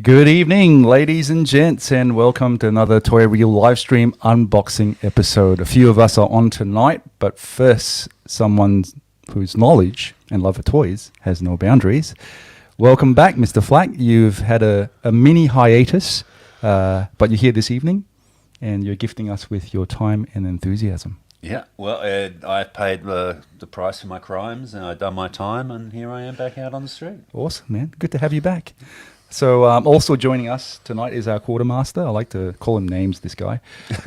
Good evening, ladies and gents, and welcome to another Toy Reel live stream unboxing episode. A few of us are on tonight, but first, someone whose knowledge and love for toys has no boundaries. Welcome back, Mr. Flack. You've had a mini hiatus, but you're here this evening, and you're gifting us with your time and enthusiasm. Yeah, well, I paid the price for my crimes, and I've done my time, and here I am back out on the street. Awesome, man. Good to have you back. So also joining us tonight is our quartermaster. I like to call him names, this guy.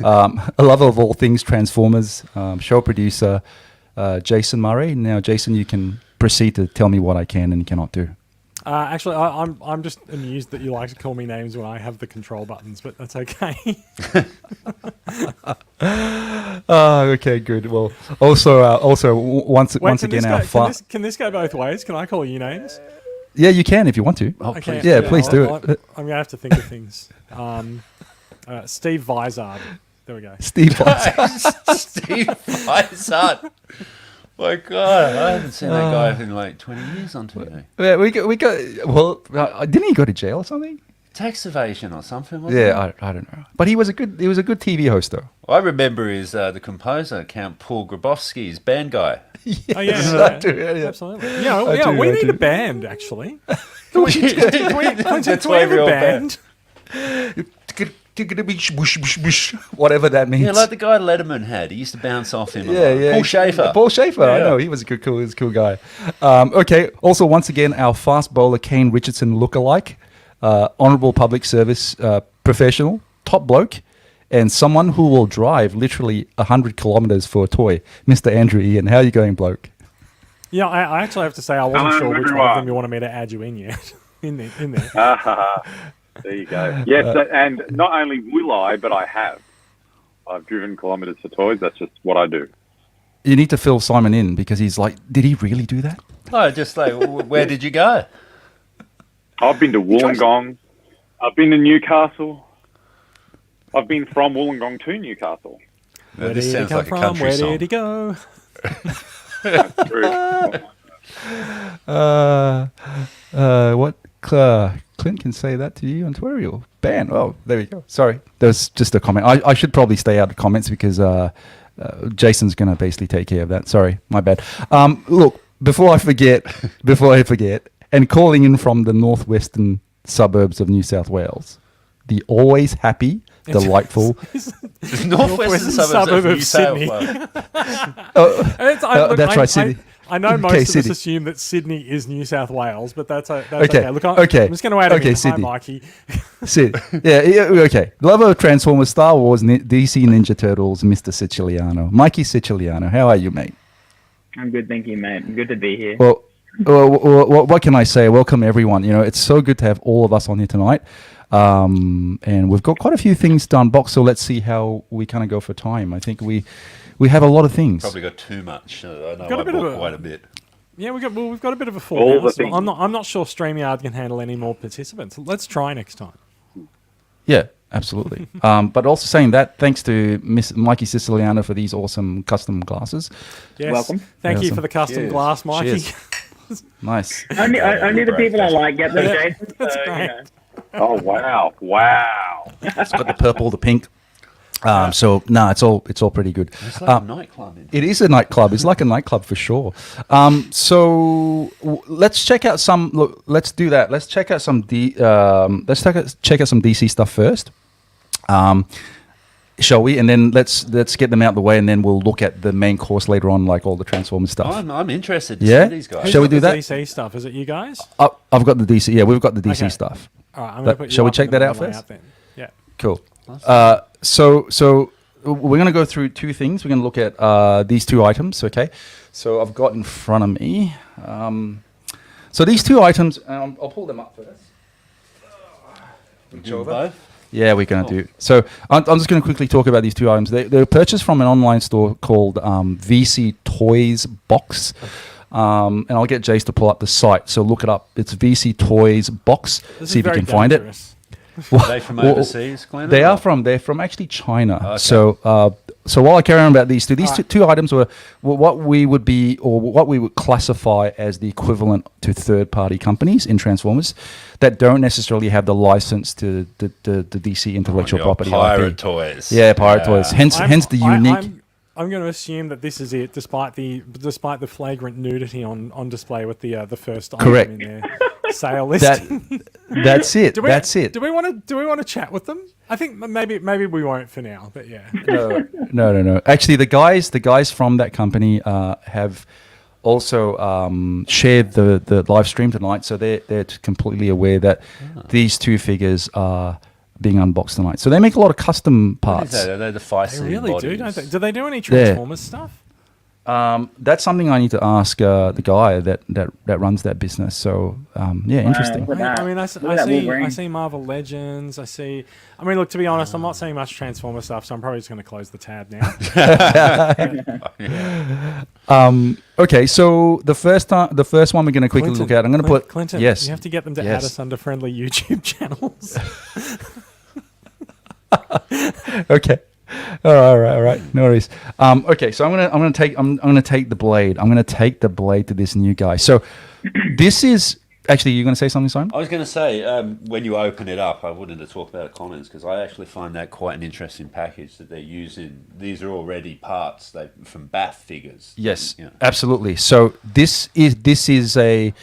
A lover of all things Transformers, show producer Jason Murray. Now, Jason, you can proceed to tell me what I can and cannot do. Actually, I'm just amused that you like to call me names when I have the control buttons, but that's okay. Okay, good. Well, also once again, can this go both ways? Can I call you names? Yeah, you can if you want to. Oh, okay. Yeah, please do it. I'm gonna have to think of things. Steve Vizard. There we go. Steve Vizard. Steve Vizard. My God, I haven't seen that guy in like 20 years on TV. Yeah, we got. Well, didn't he go to jail or something? Tax evasion or something, wasn't it? Yeah, I don't know. But he was a good TV host though. I remember is the composer, Count Paul Grabowski's band guy. Yeah. Oh yeah, I do, yeah. Absolutely. Yeah, we need a band actually. Can we have a band? Whatever that means. Yeah, like the guy Letterman had. He used to bounce off him. Yeah. Paul Schaefer. Paul Schaefer, yeah. I know. He was a cool guy. Okay. Also, once again, our fast bowler Kane Richardson lookalike, honourable public service professional, top bloke, and someone who will drive literally 100 kilometres for a toy, Mr. Andrew Ian. How are you going, bloke? Yeah, I actually have to say I wasn't sure which one of them you wanted me to add you in yet. in there. There you go. Yes, and not only will I, but I have. I've driven kilometres for toys. That's just what I do. You need to fill Simon in because he's like, did he really do that? Oh, just like, where did you go? I've been to Wollongong. I've been to Newcastle. I've been from Wollongong to Newcastle. Where did he come from? Where did he go? That's true. What? Clint can say that to you on Twitter. Ban. Oh, there we go. Sorry. That was just a comment. I should probably stay out of comments because Jason's going to basically take care of that. Sorry. My bad. Look, before I forget, and calling in from the northwestern suburbs of New South Wales, the always happy, delightful northwestern suburbs of New South Wales. That's right, Sydney. I know most of us assume that Sydney is New South Wales, but that's okay. Look, I'm just going to add in. Hi, Mikey. Sid. Yeah, okay. Lover of Transformers, Star Wars, DC Ninja Turtles, Mr. Siciliano. Mikey Siciliano, how are you, mate? I'm good, thank you, mate. Good to be here. Well, what can I say? Welcome, everyone. You know, it's so good to have all of us on here tonight. And we've got quite a few things to unbox, so let's see how we kind of go for time. I think we have a lot of things. Probably got too much. I know I bought quite a bit. Yeah, we've got a bit of a full house. I'm not sure StreamYard can handle any more participants. Let's try next time. Yeah, absolutely. But also saying that, thanks to Miss Mikey Siciliano for these awesome custom glasses. Yes. Welcome. Thank you for the custom glass, Mikey. Nice. Only the people I like get them, Jason. That's great. Oh, wow. It's got the purple, the pink. So it's all pretty good. It's like a nightclub. It is a nightclub. It's like a nightclub for sure. So let's check out some. Look, let's do that. Let's check out some check out some DC stuff first. Shall we? And then let's get them out of the way, and then we'll look at the main course later on, like all the Transformers stuff. I'm interested to see these guys. Shall we do that? DC stuff? Is it you guys? I've got the DC. Yeah, we've got the DC stuff. All right, I'm gonna put you shall we up check and that then out we'll lay first? then. Yeah. Cool. So we're going to go through two things. We're going to look at these two items, okay? So I've got in front of me. So these two items, I'll pull them up first. Do both? Yeah, we're going to do. So I'm just going to quickly talk about these two items. They're purchased from an online store called VC Toys Box. And I'll get Jace to pull up the site. So look it up. It's VC Toys Box. See if you can find it. Are they from overseas, Glenn? They're from actually China. Okay. So So while I carry on about these two items were what we would be, or what we would classify as the equivalent to third-party companies in Transformers that don't necessarily have the license to the DC intellectual property. Pirate IP. Toys. Yeah, Pirate Toys. Hence the unique. I'm going to assume that this is it, despite the flagrant nudity on display with the first Correct. item in their sale listing. That's it. That's it. Do we want to chat with them? I think maybe we won't for now, but yeah. No. Actually, the guys from that company have also shared the live stream tonight, so they're completely aware that these two figures are being unboxed tonight. So they make a lot of custom parts. What is that? Are they the feisty They really bodies? do, don't they? Do they do any Transformers stuff? That's something I need to ask the guy that runs that business. So interesting. I mean, I see Marvel Legends. Look, to be honest, I'm not seeing much Transformer stuff, so I'm probably just going to close the tab now. Okay, so the first one we're going to quickly look at. I'm going to put Clinton. Yes, you have to get them to add us under friendly YouTube channels. Okay. All right. No worries. Okay, so I'm gonna take the blade. I'm gonna take the blade to this new guy. So this is actually, you're gonna say something, Simon? I was going to say, when you open it up, I wanted to talk about comments because I actually find that quite an interesting package that they're using. These are already parts from Bath figures. Yes, absolutely. So this is a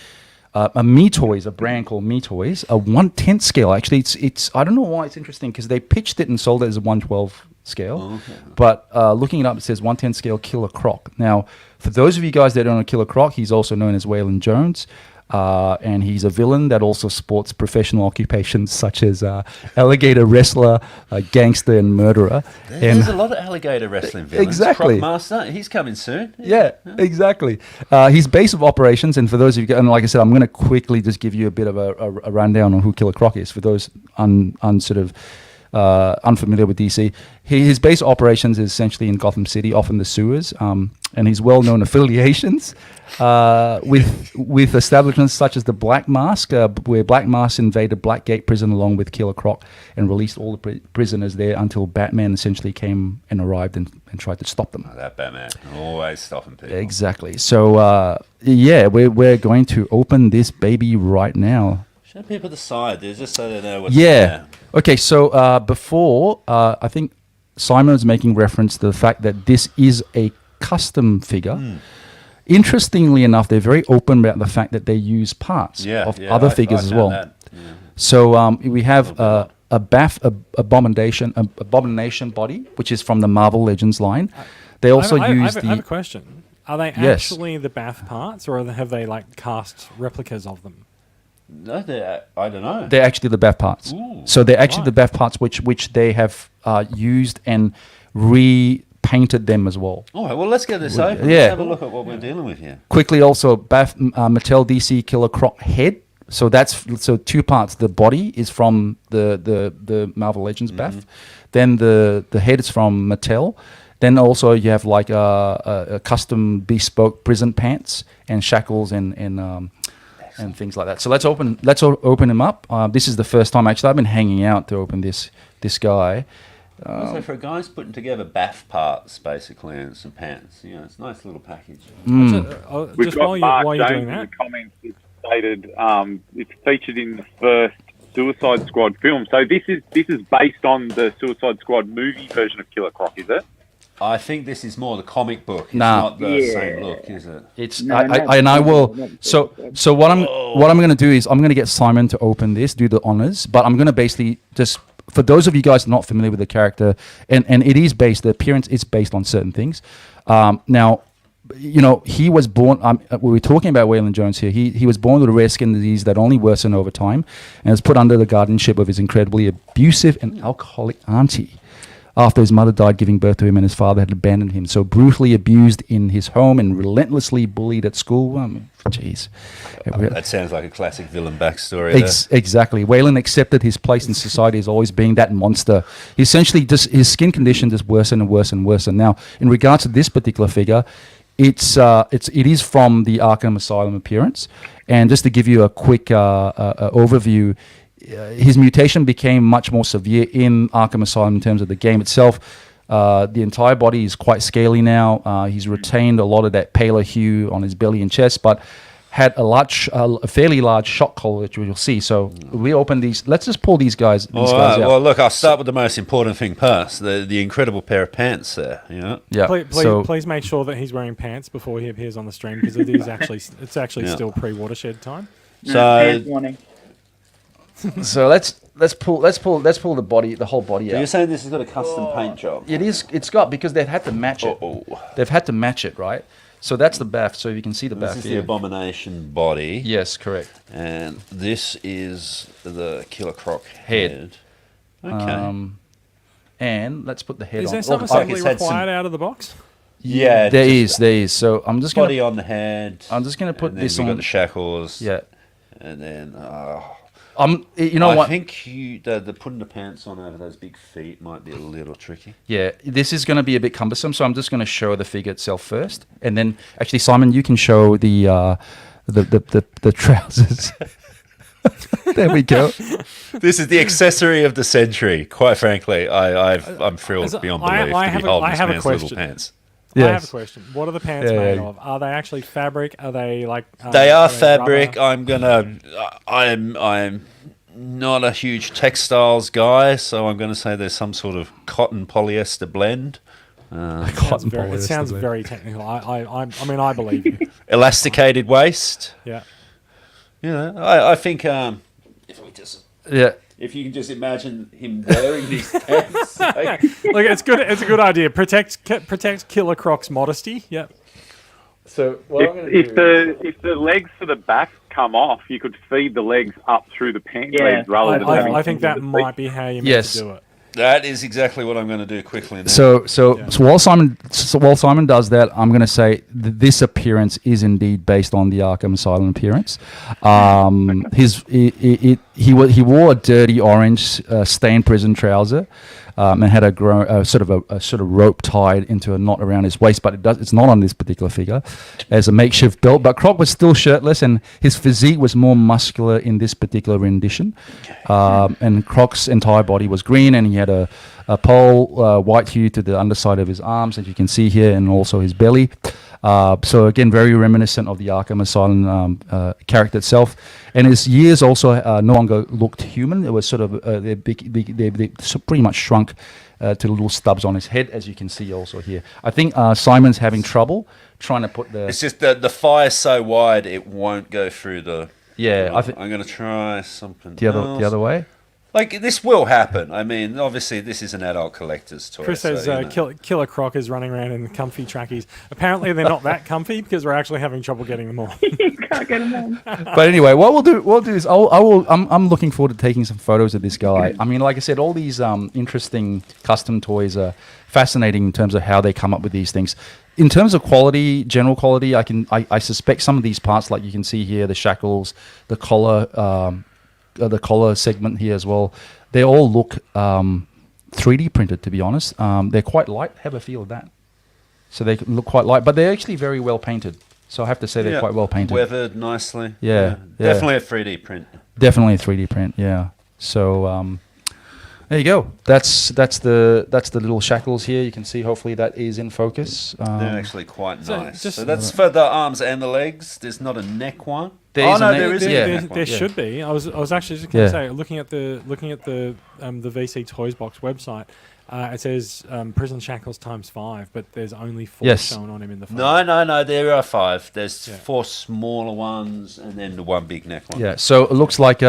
Metoys, a brand called Metoys, a 1/10 scale. Actually, it's I don't know why it's interesting because they pitched it and sold it as a 1/12 scale. Oh, okay. But looking it up, it says 1/10 scale Killer Croc. Now, for those of you guys that don't know Killer Croc, he's also known as Waylon Jones. And he's a villain that also sports professional occupations such as alligator wrestler, gangster, and murderer. There's a lot of alligator wrestling villains. Exactly. Croc he's coming soon. Yeah, exactly. His base of operations, and for those of you, and like I said, I'm going to quickly just give you a bit of a rundown on who Killer Croc is for those unfamiliar with DC. His base of operations is essentially in Gotham City, off in the sewers, and his well-known affiliations with establishments such as the Black Mask, where Black Mask invaded Blackgate Prison along with Killer Croc and released all the prisoners there until Batman essentially came and arrived and tried to stop them. Oh, that Batman, always stopping people. Exactly. So, we're going to open this baby right now. Show people the side there, just so they know what's there. Okay, so before, I think Simon was making reference to the fact that this is a custom figure. Interestingly enough, they're very open about the fact that they use parts of other figures as well. Yeah. So we have a Bath Abomination body, which is from the Marvel Legends line. They also I use have a question. Are they actually the Bath parts, or have they cast replicas of them? No, I don't know. They're actually the Bath parts. Ooh, so they're actually the Bath parts which they have used and repainted them as well. All right, well, let's get this open. Yeah. Let's have a look at what we're dealing with here. Quickly, also, Bath Mattel DC Killer Croc head. So that's two parts. The body is from the Marvel Legends Bath. Then the head is from Mattel. Then also you have a custom bespoke prison pants and shackles and things like that. So let's open him up. This is the first time actually I've been hanging out to open this guy. So for a guy who's putting together Bath parts basically and some pants, it's a nice little package. We've got Mark James in the comments. It's stated it's featured in the first Suicide Squad film. So this is based on the Suicide Squad movie version of Killer Croc, is it? I think this is more the comic book. It's not the same look, is it? It's I will. So what I'm going to do is I'm going to get Simon to open this, do the honors, but I'm going to basically just, for those of you guys not familiar with the character, and it is based, the appearance is based on certain things. Now, he was born. We were talking about Waylon Jones here. He was born with a rare skin disease that only worsened over time, and was put under the guardianship of his incredibly abusive and alcoholic auntie. After his mother died giving birth to him and his father had abandoned him. So brutally abused in his home and relentlessly bullied at school. Jeez. That sounds like a classic villain backstory. Exactly. Waylon accepted his place in society as always being that monster. Essentially, his skin condition just worsened and worsened and worsened. Now, in regards to this particular figure, it is from the Arkham Asylum appearance. And just to give you a quick overview, his mutation became much more severe in Arkham Asylum in terms of the game itself. The entire body is quite scaly now. He's retained a lot of that paler hue on his belly and chest, but had a fairly large shock collar, which you'll see. So we open these. Let's just pull these guys. Out. Well, look, I'll start with the most important thing first: the incredible pair of pants there. Yeah. Please make sure that he's wearing pants before he appears on the stream, because it's actually still pre-watershed time. So, so let's pull the whole body out. You're saying this has got a custom paint job? It is. It's got, because they've had to match it. They've had to match it, right? So that's the bath. So you can see the bath. This is the Abomination body. Yes, correct. And this is the Killer Croc head. Okay. And let's put the head on. Is there some assembly required out of the box? Yeah, there is. So I'm just body on the head. I'm just gonna put this on. We've got the shackles. Yeah. And then you know what? I think the putting the pants on over those big feet might be a little tricky. Yeah, this is going to be a bit cumbersome, so I'm just going to show the figure itself first, and then actually, Simon, you can show the trousers. There we go. This is the accessory of the century. Quite frankly, I'm thrilled beyond belief to be holding this man's little pants. Yes. I have a question. What are the pants made of? Are they actually fabric? Are they like? They are fabric. Rubber? I'm not a huge textiles guy, so I'm going to say there's some sort of cotton polyester blend. It sounds very technical. I believe you. Elasticated waist. Yeah. You know, I think if we just if you can just imagine him wearing these pants. Look, it's good. It's a good idea. Protect Killer Croc's modesty. Yep. So if the legs for the back come off, you could feed the legs up through the pant legs rather than. I think that might be how you meant to do it. That is exactly what I'm going to do quickly now. So while Simon does that, I'm going to say this appearance is indeed based on the Arkham Asylum appearance. He wore a dirty orange stained prison trouser, and had a sort of rope tied into a knot around his waist, but it's not on this particular figure, as a makeshift belt. But Croc was still shirtless, and his physique was more muscular in this particular rendition. And Croc's entire body was green, and he had a pole white hue to the underside of his arms, as you can see here, and also his belly. So again, very reminiscent of the Arkham Asylum character itself. And his ears also no longer looked human. It was sort of they pretty much shrunk to little stubs on his head, as you can see also here. I think Simon's having trouble trying to put the. It's just the fire's so wide it won't go through the. Yeah, I'm going to try something. The other way. Like, this will happen. I mean, obviously, this is an adult collector's toy. Chris says Killer Croc is running around in comfy trackies. Apparently, they're not that comfy because we're actually having trouble getting them on. You can't get them on. But anyway, what we'll do is I'm looking forward to taking some photos of this guy. I mean, like I said, all these interesting custom toys are fascinating in terms of how they come up with these things. In terms of quality, general quality, I suspect some of these parts, like you can see here, the shackles, the collar segment here as well, they all look 3D printed, to be honest. They're quite light. Have a feel of that. So they look quite light, but they're actually very well painted. So I have to say they're quite well painted. Weathered nicely. Yeah. Definitely a 3D print. Definitely a 3D print, yeah. So there you go. That's the little shackles here. You can see, hopefully that is in focus. They're actually quite nice. So that's for the arms and the legs. There's not a neck one. There should be. I was actually just going to say, looking at the VC Toys Box website, it says prison shackles ×5, but there's only 4 shown on him in the front. No, there are 5. There's 4 smaller ones and then the one big neck one. Yeah, so it looks like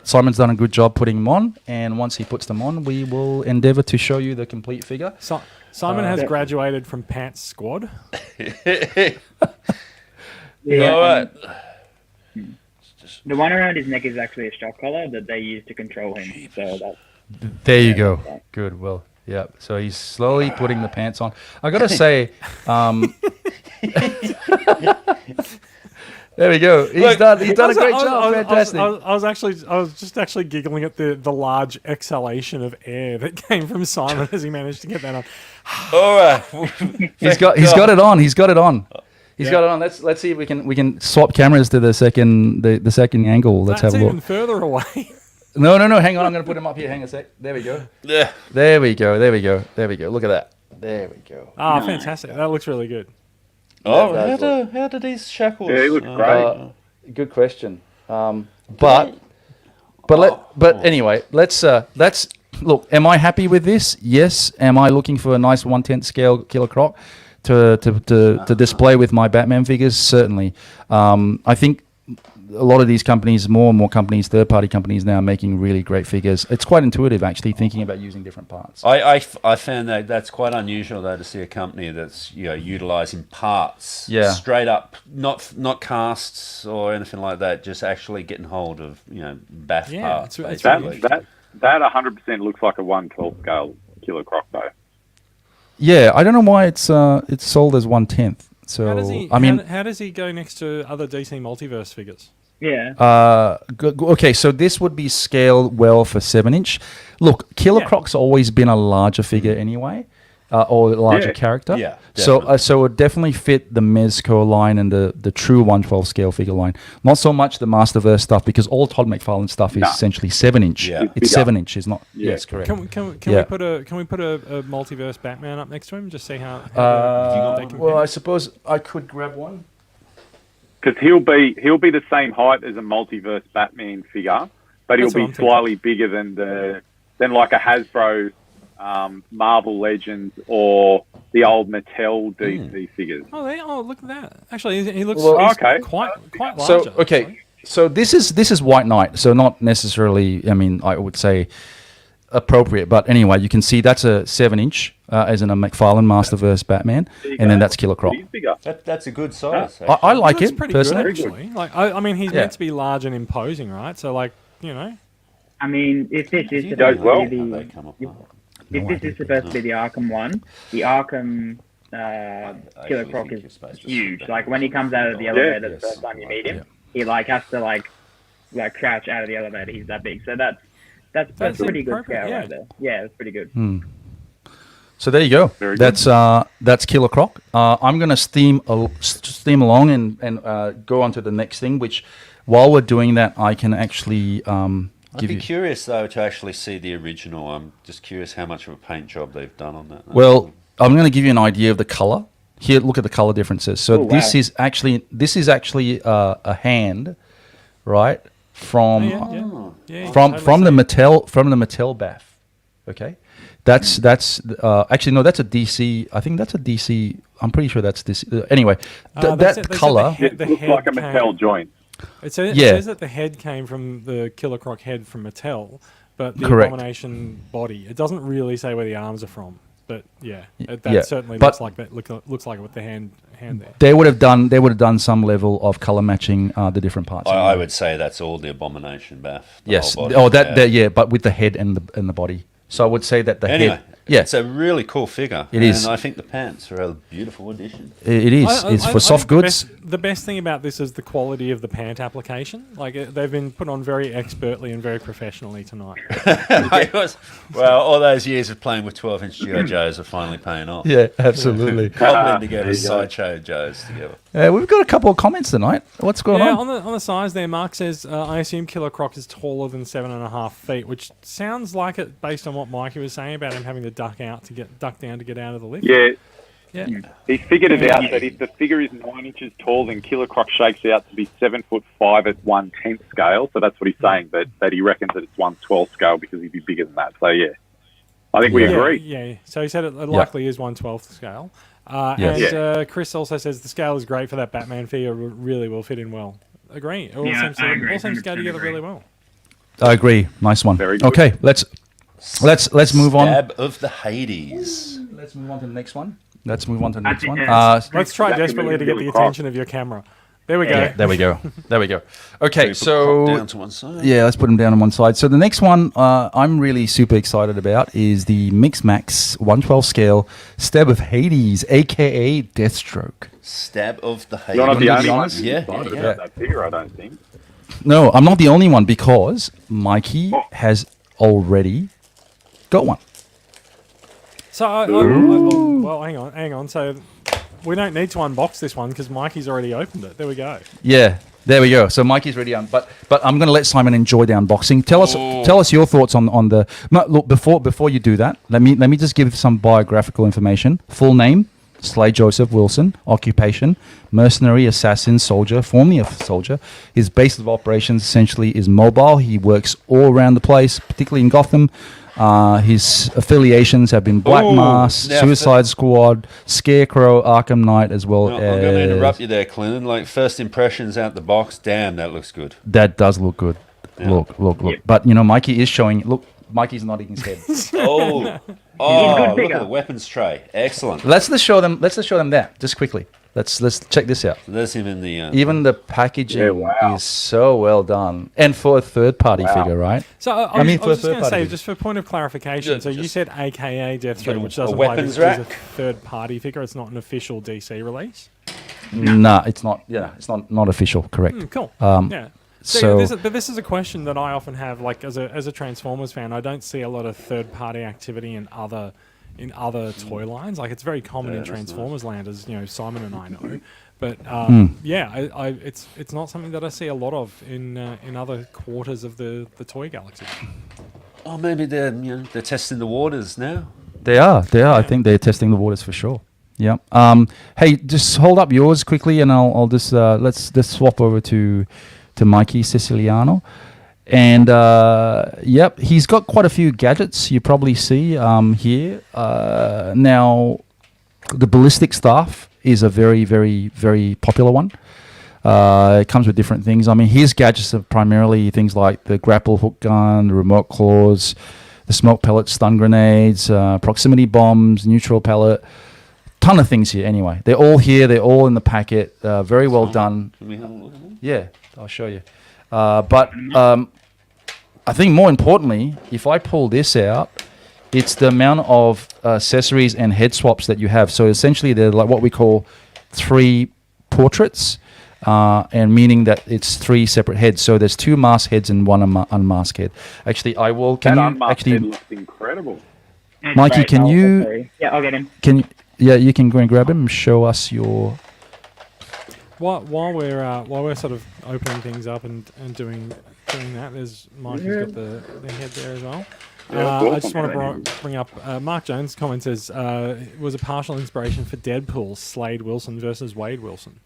Simon's done a good job putting them on, and once he puts them on, we will endeavour to show you the complete figure. Simon has graduated from Pants Squad. Yeah, all right. The one around his neck is actually a shock collar that they use to control him. So that's, there you go. Good. Well, yeah. So he's slowly putting the pants on. I got to say, there we go. He's done a great job. Fantastic. I was just actually giggling at the large exhalation of air that came from Simon as he managed to get that on. All right. He's got it on. He's got it on. He's got it on. Let's see if we can swap cameras to the second angle. Let's have a look. Even further away. No. Hang on. I'm going to put him up here. Hang on a sec. There we go. Yeah. There we go. Look at that. There we go. Ah, fantastic. That looks really good. Oh, how do these shackles? Yeah, it looks great. Good question. But anyway, let's look. Am I happy with this? Yes. Am I looking for a nice 1/10 scale Killer Croc to display with my Batman figures? Certainly. I think a lot of these companies, more and more companies, third-party companies now, are making really great figures. It's quite intuitive, actually, thinking about using different parts. I found that's quite unusual, though, to see a company that's utilizing parts straight up, not casts or anything like that, just actually getting hold of BAF parts. That 100% looks like a 1/12 scale Killer Croc, though. Yeah, I don't know why it's sold as 1/10. So how does he go next to other DC Multiverse figures? Yeah. Okay, so this would be scaled well for 7-inch. Look, Killer Croc's always been a larger figure anyway, or a larger character. Yeah. So it would definitely fit the Mezco line and the true 1/12 scale figure line. Not so much the Masterverse stuff, because all Todd McFarlane stuff is essentially 7-inch. Yeah. It's 7-inch. It's not. Yeah. Yes, correct. Can we put a Multiverse Batman up next to him? Just see how they compare? Well, I suppose I could grab one. Because he'll be the same height as a Multiverse Batman figure, but he'll be slightly bigger than like a Hasbro Marvel Legends or the old Mattel DC figures. Oh, look at that! Actually, he looks quite larger. So so this is White Knight. So not necessarily. I mean, I would say appropriate, but anyway, you can see that's a 7-inch as in a McFarlane Masterverse Batman, and then that's Killer Croc. That's a good size. I like it pretty personally. good, actually. Like, I mean, he's meant to be large and imposing, right? So, like, I mean, if this is supposed to be the Arkham one, the Arkham Killer Croc is huge. Like when he comes out of the elevator the first time you meet him, he has to crouch out of the elevator. He's that big. So that's pretty good scale right there. Yeah, it's pretty good. So there you go. That's Killer Croc. I'm going to steam along and go on to the next thing, which while we're doing that, I can actually I'd be curious, though, to actually see the original. I'm just curious how much of a paint job they've done on that. Well, I'm going to give you an idea of the color. Here, look at the color differences. So this is actually a hand, right? From the Mattel BAF. Okay, that's actually no, that's a DC. I think that's a DC. I'm pretty sure that's this. Anyway, that color looks like a Mattel joint. It says that the head came from the Killer Croc head from Mattel, but the Abomination body. It doesn't really say where the arms are from, but that certainly looks like that. Looks like it with the hand there. They would have done some level of color matching the different parts. I would say that's all the Abomination BAF. Yes. But with the head and the body. So I would say that the head. Yeah, it's a really cool figure. It is. And I think the pants are a beautiful addition. It is. It's for soft goods. The best thing about this is the quality of the pant application. Like they've been put on very expertly and very professionally tonight. Well, all those years of playing with 12-inch G.I. Joes are finally paying off. Yeah, absolutely. Cobbling together Sideshow Joes together. We've got a couple of comments tonight. What's going on? On the size there, Mark says, I assume Killer Croc is taller than 7.5 feet, which sounds like it based on what Mikey was saying about him having to duck down to get out of the lift. Yeah. He figured it out that if the figure is 9 inches tall, then Killer Croc shakes out to be 7'5" at 1/10 scale. So that's what he's saying, but that he reckons that it's 1/12 scale because he'd be bigger than that. So I think we agree. Yeah. So he said it likely is 1/12 scale. And Chris also says the scale is great for that Batman figure. Really will fit in well. Agree. It all seems to go together really well. I agree. Nice one. Very good. Okay, let's move on. Stab of the Hades. Let's move on to the next one. Let's try desperately to get the attention of your camera. There we go. Yeah, there we go. Okay, so down to one side. Yeah, let's put them down on one side. So the next one I'm really super excited about is the Mix Max 1/12 scale Stab of Hades, aka Deathstroke. Stab of the Hades. You're not the only one. Yeah. That figure, I don't think. No, I'm not the only one because Mikey has already got one. So, well, hang on. So, we don't need to unbox this one because Mikey's already opened it. There we go. Yeah, There we go. So Mikey's ready on, but I'm going to let Simon enjoy the unboxing. Tell us your thoughts on the. Look, before you do that, let me just give some biographical information. Full name: Slade Joseph Wilson. Occupation: mercenary, assassin, soldier, formerly a soldier. His base of operations essentially is mobile. He works all around the place, particularly in Gotham. His affiliations have been Black Mask, Suicide Squad, Scarecrow, Arkham Knight, as well as... I'm going to interrupt you there, Clinton. Like, first impressions out the box, damn, that looks good. That does look good. Yeah. Look. Yep. But, Mikey is showing... Look, Mikey's nodding his head. Look at the weapons tray. Excellent. Let's just show them that, just quickly. Let's check this out. There's him in the... Even the packaging is so well done. And for a third-party figure, right? So, I was just going to say, just for point of clarification, so you said AKA Deathstroke, which doesn't apply because it's a third-party figure. It's not an official DC release? No, it's not. Yeah, it's not official, correct. Cool. Yeah. But this is a question that I often have, like, as a Transformers fan. I don't see a lot of third-party activity in other toy lines. Like, it's very common in Transformers land, as Simon and I know. But it's not something that I see a lot of in other quarters of the toy galaxy. Oh, maybe they're testing the waters now. They are. Yeah. I think they're testing the waters for sure. Yeah. Hey, just hold up yours quickly, and I'll just let's swap over to Mikey Siciliano. And he's got quite a few gadgets you probably see here. Now, the ballistic staff is a very, very, very popular one. It comes with different things. I mean, his gadgets are primarily things like the grapple hook gun, the remote claws, the smoke pellets, stun grenades, proximity bombs, neutral pellet. Ton of things here anyway. They're all here. They're all in the packet. Very well done. Can we have a look at them? Yeah, I'll show you. But I think more importantly, if I pull this out, it's the amount of accessories and head swaps that you have. So essentially, they're like what we call 3 portraits, and meaning that it's 3 separate heads. So there's 2 masked heads and 1 unmasked head. Actually, I will. Can that you unmasked actually? Head looks incredible. Mikey, can you? Yeah, I'll get him. Can you? Yeah, you can go and grab him and show us your. While we're sort of opening things up and doing that, there's Mikey's got the head there as well. I just want to bring up Mark Jones' comment says it was a partial inspiration for Deadpool, Slade Wilson versus Wade Wilson.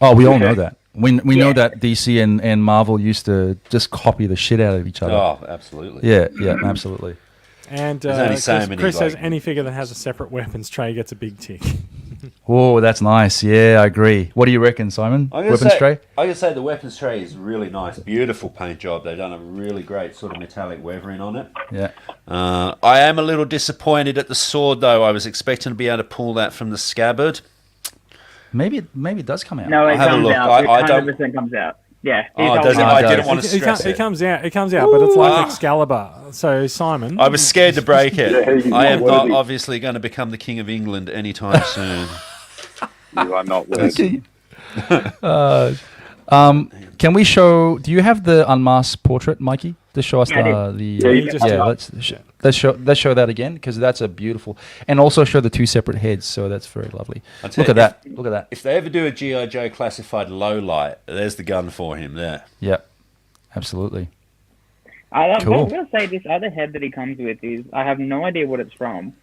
Oh, we all know that. We know that DC and Marvel used to just copy the shit out of each other. Oh, absolutely. Yeah, absolutely. And Chris says any figure that has a separate weapons tray gets a big tick. Oh, that's nice. Yeah, I agree. What do you reckon, Simon? Weapons tray? I could say the weapons tray is really nice. Beautiful paint job. They've done a really great sort of metallic weathering on it. Yeah. I am a little disappointed at the sword, though. I was expecting to be able to pull that from the scabbard. Maybe it does come out. No, it comes out. It 100% comes out. Yeah. I didn't want to stress it. It comes out, but it's like Excalibur. So, Simon... I was scared to break it. I am not obviously going to become the King of England anytime soon. You are not worthy. Can we show... Do you have the unmasked portrait, Mikey? Just show us let's show that again, because that's a beautiful... And also show the 2 separate heads, so that's very lovely. Look at that. If they ever do a G.I. Joe classified low light, there's the gun for him there. Yep, absolutely. I was going to say, this other head that he comes with is... I have no idea what it's from,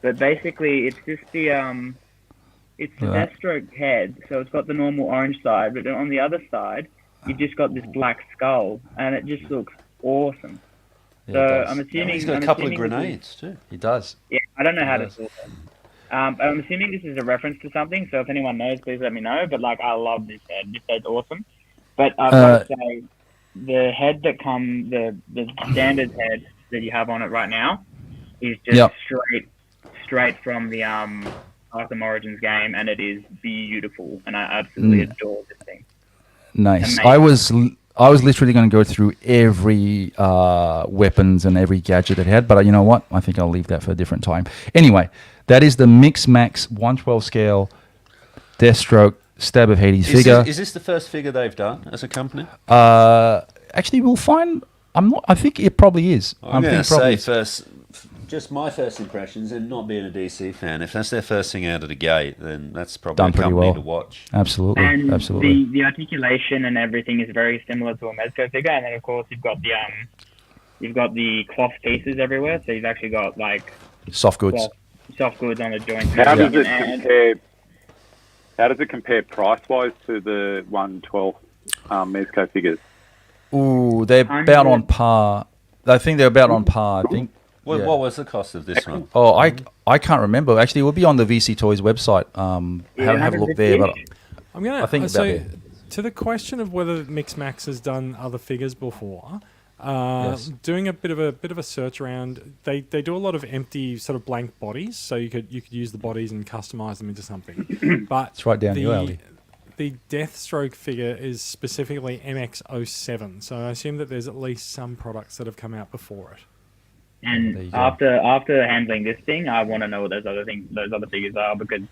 but basically it's just the... It's the Deathstroke head, so it's got the normal orange side, but on the other side, you've just got this black skull, and it just looks awesome. Yeah, so I'm assuming... He's got a couple of grenades, too. He does. Yeah, I don't know how to sort them. I'm assuming this is a reference to something, so if anyone knows, please let me know. But, I love this head. This head's awesome. But I've got to say, the head that the standard head that you have on it right now is just straight from the Arkham Origins game, and it is beautiful, and I absolutely adore this thing. Nice. Amazing. I was literally going to go through every weapons and every gadget it had, but you know what? I think I'll leave that for a different time. Anyway, that is the Mix Max 1/12 scale Deathstroke Stab of Hades figure. Is this the first figure they've done as a company? Actually, we'll find. I think it probably is. I'm going to say first just my first impressions, and not being a DC fan, if that's their first thing out of the gate, then that's probably Done a pretty company well. to watch. Absolutely, And absolutely. the articulation and everything is very similar to a Mezco figure, and then of course you've got the cloth pieces everywhere, so you've actually got like Soft goods. Soft goods on the joints. How does it compare? How does it compare price-wise to the 1/12 Mezco figures? Ooh, they're about on par. I think they're about on par. I think. What was the cost of this one? Oh, I can't remember. Actually, it will be on the VC Toys website. Have a look there. But I think so about it. To the question of whether Mixmax has done other figures before, doing a bit of a search around, they do a lot of empty sort of blank bodies, so you could use the bodies and customize them into something. But it's right down your alley. The Deathstroke figure is specifically MX07, so I assume that there's at least some products that have come out before it. And after handling this thing, I want to know what those other figures are, because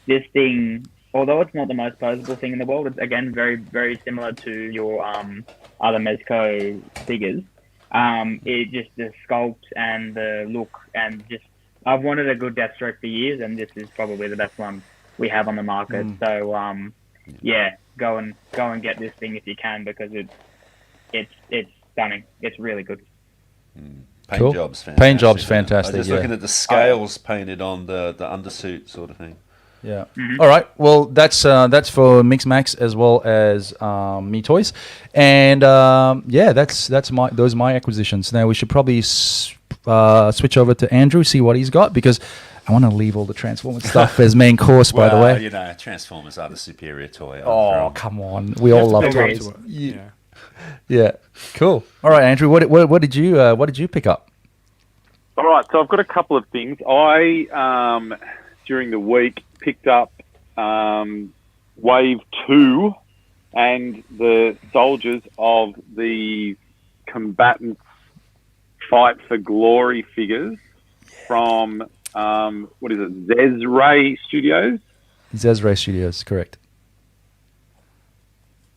this thing, although it's not the most posable thing in the world, it's again very, very similar to your other Mezco figures. It just the sculpt and the look, and just I've wanted a good Deathstroke for years, and this is probably the best one we have on the market. So yeah, go and get this thing if you can, because it's stunning. It's really good. Paint job's fantastic. Paint job's fantastic. I'm just looking at the scales painted on the undersuit sort of thing. Yeah. All right. Well, that's for Mixmax as well as Metoys, and those are my acquisitions. Now we should probably switch over to Andrew, see what he's got, because I want to leave all the Transformers stuff as main course. By the way, you know, Transformers are the superior toy. Oh, come on, we all love it. Yeah. Cool. All right, Andrew, what did you pick up? All right, so I've got a couple of things. I during the week picked up Wave 2 and the soldiers of the Combatants Fight for Glory figures from what is it, Xexray Studios? Xexray Studios, correct.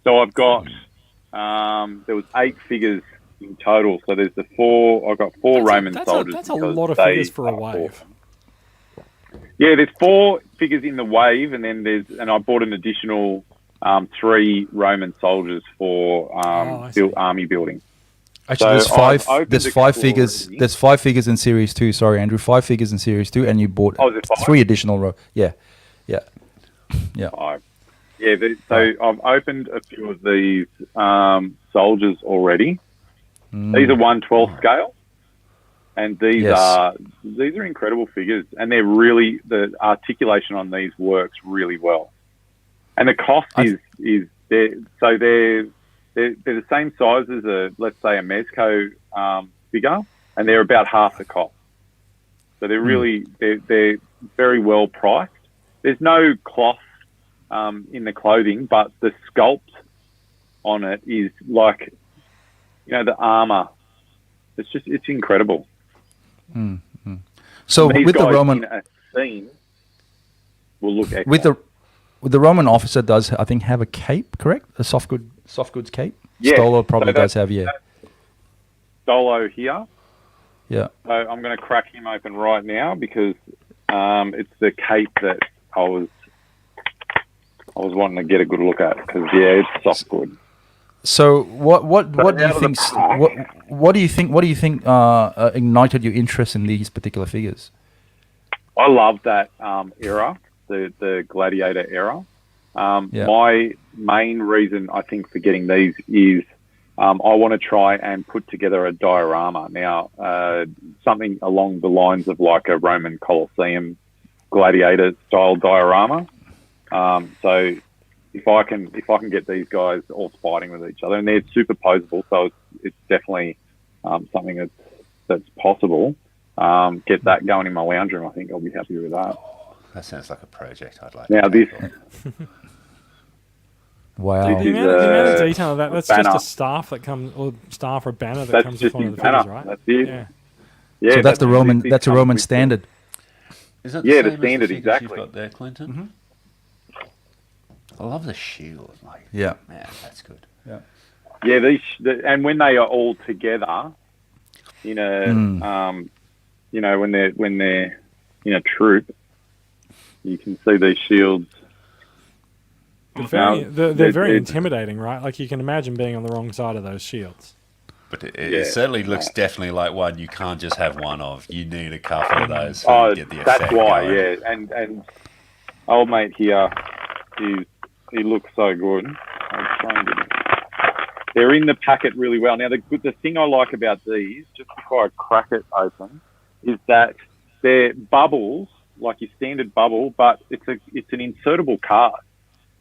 So I've got there was 8 figures in total. So there's the 4. I've got 4 Roman soldiers. That's a lot of figures for a wave. Yeah, there's 4 figures in the wave, and then I bought an additional 3 Roman soldiers for army building. Actually, So there's 5 figures. There's 5 figures in Series 2. Sorry, Andrew, 5 figures in Series 2, and you bought 3 additional. Yeah. 5. Yeah, so I've opened a few of these soldiers already. These are 1/12 scale, and these are incredible figures, and they're really, the articulation on these works really well. And the cost is they're the same size as let's say a Mezco figure, and they're about half the cost. So they're really they're very well priced. There's no cloth in the clothing, but the sculpt on it is like, the armor. It's incredible. So with the Roman scene will look excellent. with the Roman officer does, I think, have a cape, correct? A soft goods cape. Yeah. Stolo probably does have, Stolo here. Yeah. So I'm going to crack him open right now, because it's the cape that I was wanting to get a good look at, because it's soft good. So what do you think? What do you think ignited your interest in these particular figures? I love that era, the Gladiator era. My main reason, I think, for getting these is I want to try and put together a diorama. Now, something along the lines of like a Roman Colosseum Gladiator style diorama. So if I can get these guys all fighting with each other, and they're superposable, so it's definitely something that's possible. Get that going in my lounge room. I think I'll be happy with that. That sounds like a project I'd like. Now to Wow. The amount of detail of that's just a staff that comes, or staff or banner that comes in front of the figures, right? That's it. Yeah. So that's the Roman. That's a Roman standard. Is that the standard, exactly. You've got there, Clinton? Mm-hmm. I love the shield. Man, that's good. Yeah, and when they are all together in a when they're in a troop, you can see these shields. They're very intimidating, right? Like you can imagine being on the wrong side of those shields. But it certainly looks definitely like one you can't just have one of. You need a couple of those to get the effect. That's why, going. yeah. And old mate here, he looks so good. I'm trying to. They're in the packet really well. Now, the thing I like about these, just before I crack it open, is that they're bubbles, like your standard bubble, but it's an insertable card.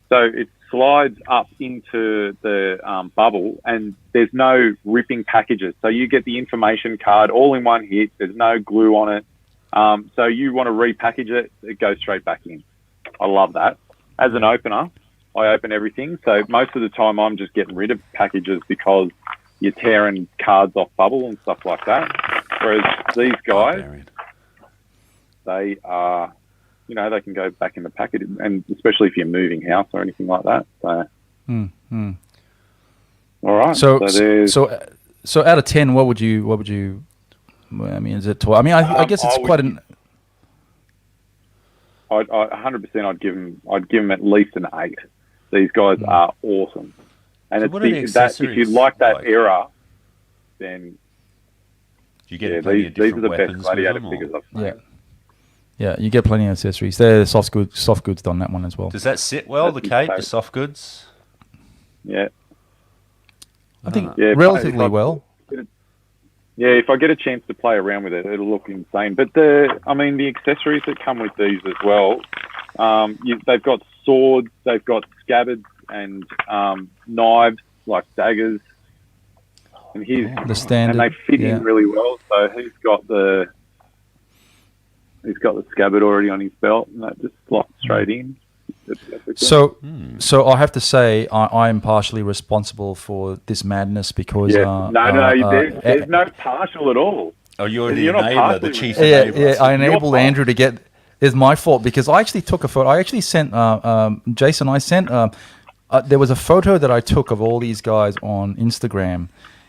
So it slides up into the bubble, and there's no ripping packages. So you get the information card all in one hit. There's no glue on it. So you want to repackage it, it goes straight back in. I love that. As an opener, I open everything. So most of the time I'm just getting rid of packages because you're tearing cards off bubble and stuff like that. Whereas these guys, they are... they can go back in the packet, and especially if you're moving house or anything like that. So, all right. So out of 10, what would you? I mean, is it 12? I mean, I guess it's quite an. I 100%. I'd give them at least an 8. These guys are awesome, and so if you like that era, then you get these are the best gladiator figures I've seen. Yeah. Yeah, you get plenty of accessories. They're soft goods on that one as well. Does that sit well, the cape, the soft goods? Yeah. I think relatively well. If I get a chance to play around with it, it'll look insane. But the accessories that come with these as well, they've got swords, they've got scabbards and knives like daggers. And the standard, and they fit in really well. So he's got the scabbard already on his belt, and that just slots straight in. So I have to say I'm partially responsible for this madness because there's no partial at all. Oh, you're the enabler, the chief enabler. Yeah, I enabled Andrew to get. It's my fault because I actually took a photo. I actually sent Jason. I sent there was a photo that I took of all these guys on Instagram,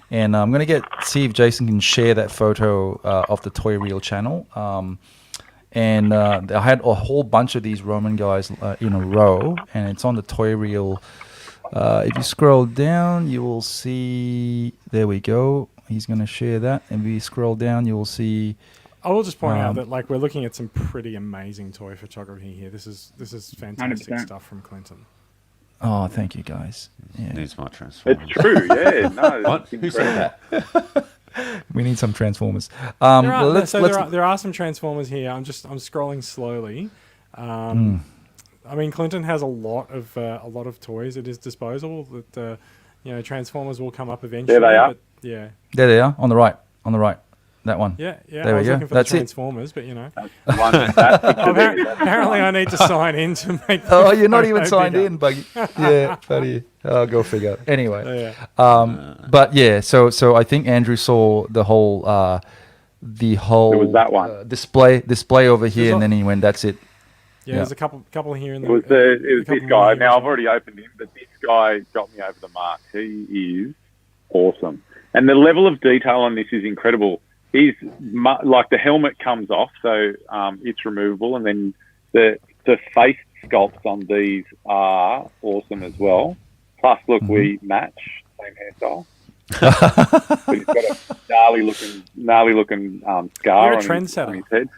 and I'm gonna see if Jason can share that photo of the Toy Reel channel. And I had a whole bunch of these Roman guys in a row, and it's on the Toy Reel. If you scroll down, you will see. There we go. He's going to share that. And if you scroll down, you will see. I will just point out that we're looking at some pretty amazing toy photography here. This is fantastic 100%. Stuff from Clinton. Oh, thank you guys. Yeah. Needs my Transformers. It's true. Yeah. No. What? Who said that? We need some Transformers. There are some Transformers here. I'm scrolling slowly. I mean, Clinton has a lot of toys at his disposal. That Transformers will come up eventually. There they are. There they are on the right. That one. Yeah. There we go. Looking for That's the Transformers, but apparently I need to sign in to make. Oh, you're not even signed in, Buggy. Yeah, buddy. I'll go figure. Anyway, but yeah. So I think Andrew saw the whole There was that one display over here, and then he went, "That's it." Yeah, there's a couple here in the. It was this guy. Now I've already opened him, but this guy got me over the mark. He is awesome, and the level of detail on this is incredible. He's like the helmet comes off, so it's removable, and then the face sculpts on these are awesome as well. Plus, look, we match, same hairstyle. But he's got a gnarly looking scar on his head.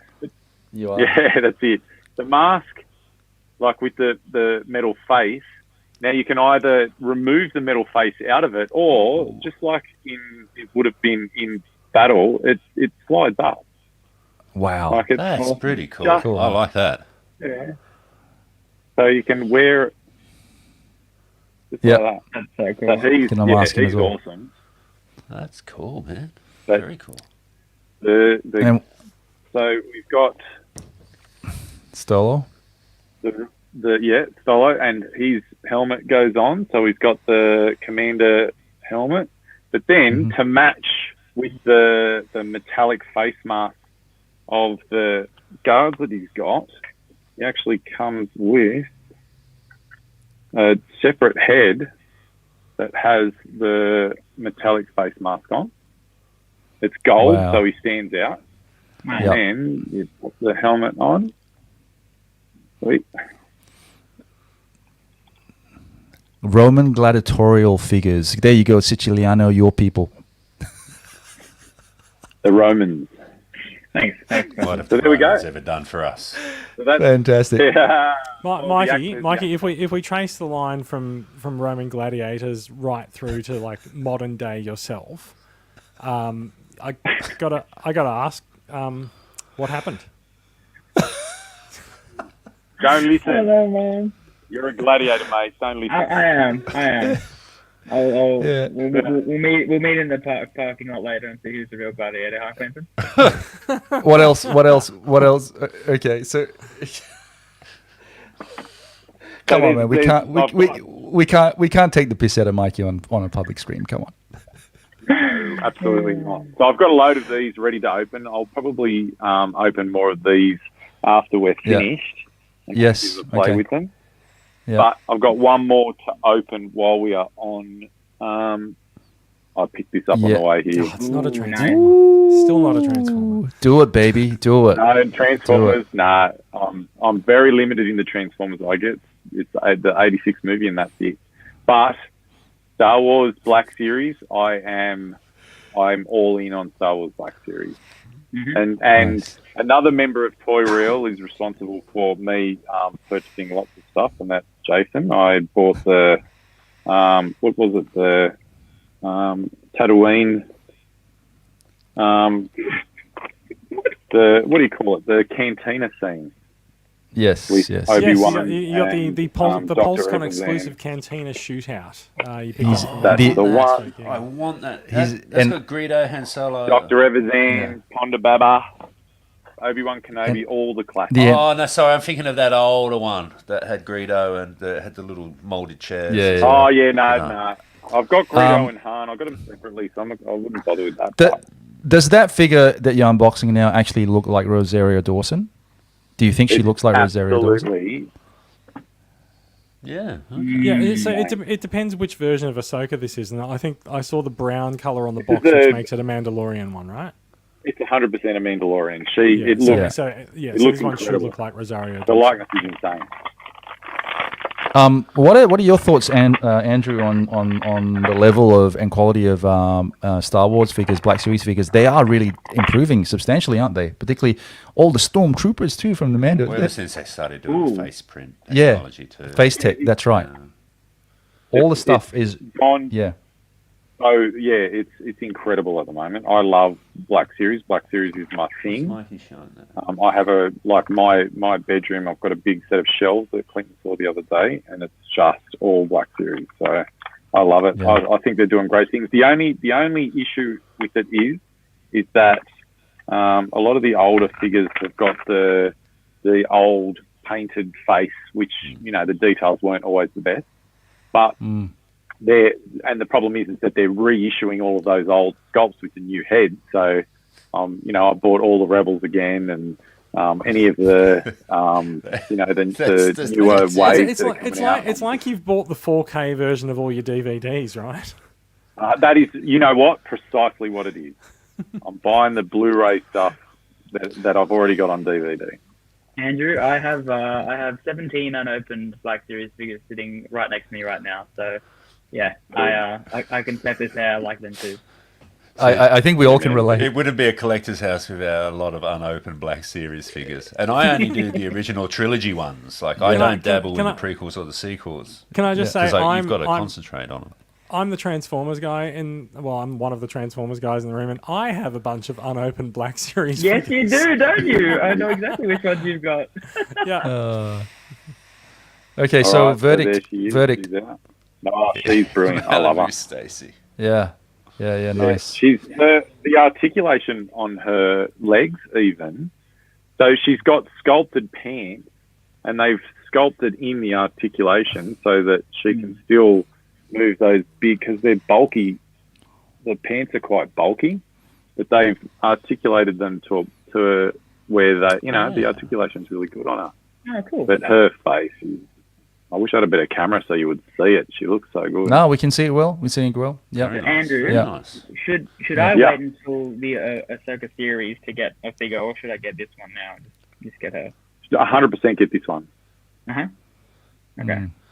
You are. Yeah, that's it. The mask, like with the metal face, now you can either remove the metal face out of it, or just like it would have been in battle, it slides up. Wow, like that's pretty cool. I like that. Yeah. So you can wear it. Like that. That's so cool. So he's well. Awesome. That's cool, man. But very cool. So we've got Stolo. Stolo, and his helmet goes on. So we've got the commander helmet, but then to match with the metallic face mask of the guards that he's got, he actually comes with a separate head that has the metallic face mask on. It's gold, so he stands out. And then you put the helmet on. Sweet. Roman gladiatorial figures. There you go, Siciliano, your people. The Romans. Thanks. What have the Romans ever done for us? So Fantastic. Yeah. Mikey, if we trace the line from Roman gladiators right through to like modern day yourself, I gotta ask, what happened? Don't listen. Hello, man. You're a gladiator, mate. Don't listen. I am. We'll meet in the parking lot later and see who's the real gladiator, huh, Clinton? What else? Okay, so come on, man. We can't take the piss out of Mikey on a public stream. Come on. No, absolutely not. So I've got a load of these ready to open. I'll probably open more of these after we're finished. Yes. Play with them. Yeah. But I've got one more to open while we are on. I picked this up on the way here. Oh, it's not a Transformer. Still not a Transformer. Do it, baby. Do it. No, Transformers, nah. I'm very limited in the Transformers I get. It's the 86 movie and that's it. But Star Wars Black Series, I'm all in on Star Wars Black Series. Mm-hmm. And nice. Another member of Toy Reel is responsible for me purchasing lots of stuff, and that's Jason. I bought the what was it? The Tatooine. The what do you call it? The cantina scene. Yes, yes. Obi-Wan you got the PulseCon exclusive cantina shootout. You picked up that's the one. Week, yeah. I want that. That's got Greedo, Han Solo, Dr. Evazan, Ponda Baba, Obi-Wan Kenobi, all the classics. Oh no, sorry, I'm thinking of that older one that had Greedo and had the little molded chairs. Yeah. Oh yeah, no. I've got Greedo and Han. I've got them separately, so I wouldn't bother with that. Does that figure that you're unboxing now actually look like Rosario Dawson? Do you think she looks like Rosario Dawson? Absolutely. Yeah. Okay. Yeah. So it depends which version of Ahsoka this is, and I think I saw the brown color on the box, which makes it a Mandalorian one, right? It's 100% a Mandalorian. It looks. So it looks this one should look like Rosario Dawson. The likeness is insane. What are your thoughts, Andrew, on the level of and quality of Star Wars figures, Black Series figures? They are really improving substantially, aren't they? Particularly all the Stormtroopers too from the Mando. Well, ever since they started doing face print technology too. Face tech. That's right. All the stuff is gone. Yeah. So yeah, it's incredible at the moment. I love Black Series. Black Series is my thing. I have my bedroom. I've got a big set of shelves that Clinton saw the other day, and it's just all Black Series. So I love it. Yeah. I think they're doing great things. The only issue with it is that a lot of the older figures have got the old painted face, which the details weren't always the best, but. And the problem is that they're reissuing all of those old sculpts with the new head. So, I bought all the Rebels again, and any of the, the newer waves. It's like you've bought the 4K version of all your DVDs, right? That is, precisely what it is. I'm buying the Blu-ray stuff that I've already got on DVD. Andrew, I have 17 unopened Black Series figures sitting right next to me right now. So. Yeah, I can set this how I like them too. I think we all can relate. It wouldn't be a collector's house without a lot of unopened Black Series figures. And I only do the original trilogy ones. Like, I don't dabble in the prequels or the sequels. Can I just say, you've got to concentrate on it. I'm the Transformers guy, I'm one of the Transformers guys in the room, and I have a bunch of unopened Black Series figures. Yes, you do, don't you? I know exactly which ones you've got. Yeah. Okay, so verdict. Oh, she's brilliant. I love her. Stacey. Yeah, nice. She's the articulation on her legs even. So she's got sculpted pants, and they've sculpted in the articulation so that she can still move those big, because they're bulky. The pants are quite bulky, but they've articulated them to where they, the articulation's really good on her. Oh, cool. But her face is, I wish I had a better camera so you would see it. She looks so good. No, we can see it well. We're seeing it well. Yeah. Very Andrew, nice. should I wait until the Ahsoka series to get a figure, or should I get this one now? Just get her. 100% get this one. Okay.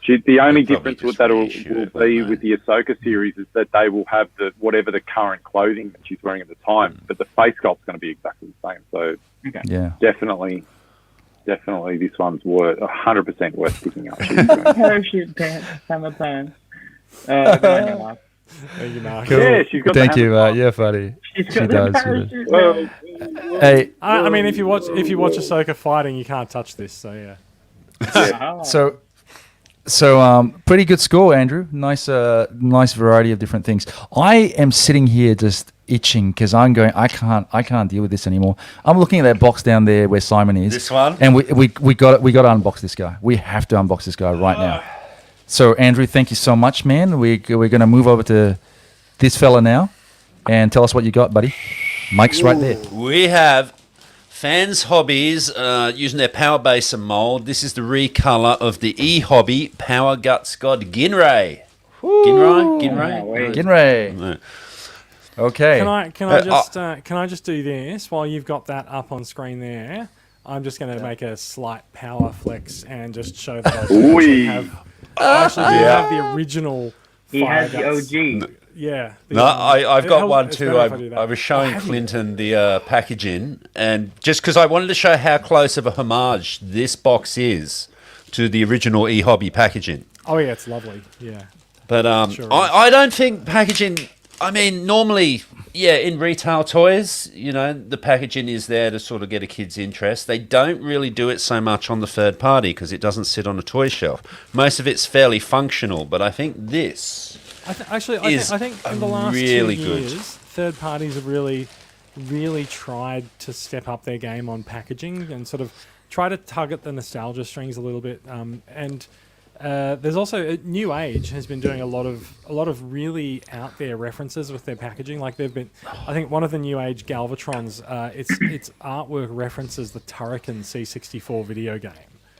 The only difference with that will be with the Ahsoka series is that they will have whatever the current clothing that she's wearing at the time, but the face sculpt's going to be exactly the same. So definitely this one's 100% worth picking up. Parachute pants, summer pants. Thank you, Mark. Cool. Yeah, she's got. Thank you. Yeah, buddy. She does. Hey, I mean, if you watch Ahsoka fighting, you can't touch this. So yeah. So pretty good score, Andrew. Nice variety of different things. I am sitting here just itching because I'm going. I can't deal with this anymore. I'm looking at that box down there where Simon is. This one, and we got to unbox this guy. We have to unbox this guy right now. So Andrew, thank you so much, man. We're going to move over to this fella now, and tell us what you got, buddy. Mike's right there. We have FansHobby's using their Power Base mold. This is the recolor of the E-Hobby Power Guts God Xexray. Xexray. Okay. Can I just do this while you've got that up on screen there? I'm just going to make a slight power flex and just show that I actually have the original. He has the OG. Yeah. No, I've got one too. I was showing Clinton the packaging, and just because I wanted to show how close of a homage this box is to the original E-Hobby packaging. Oh yeah, it's lovely. Yeah. But I don't think packaging. I mean, normally, in retail toys, the packaging is there to sort of get a kid's interest. They don't really do it so much on the third party because it doesn't sit on a toy shelf. Most of it's fairly functional, but I think this. I think in the last really 2 years, third parties have really tried to step up their game on packaging and sort of try to tug at the nostalgia strings a little bit. And there's also New Age has been doing a lot of really out there references with their packaging. Like they've been, I think one of the New Age Galvatrons, its artwork references the Turrican C64 video game.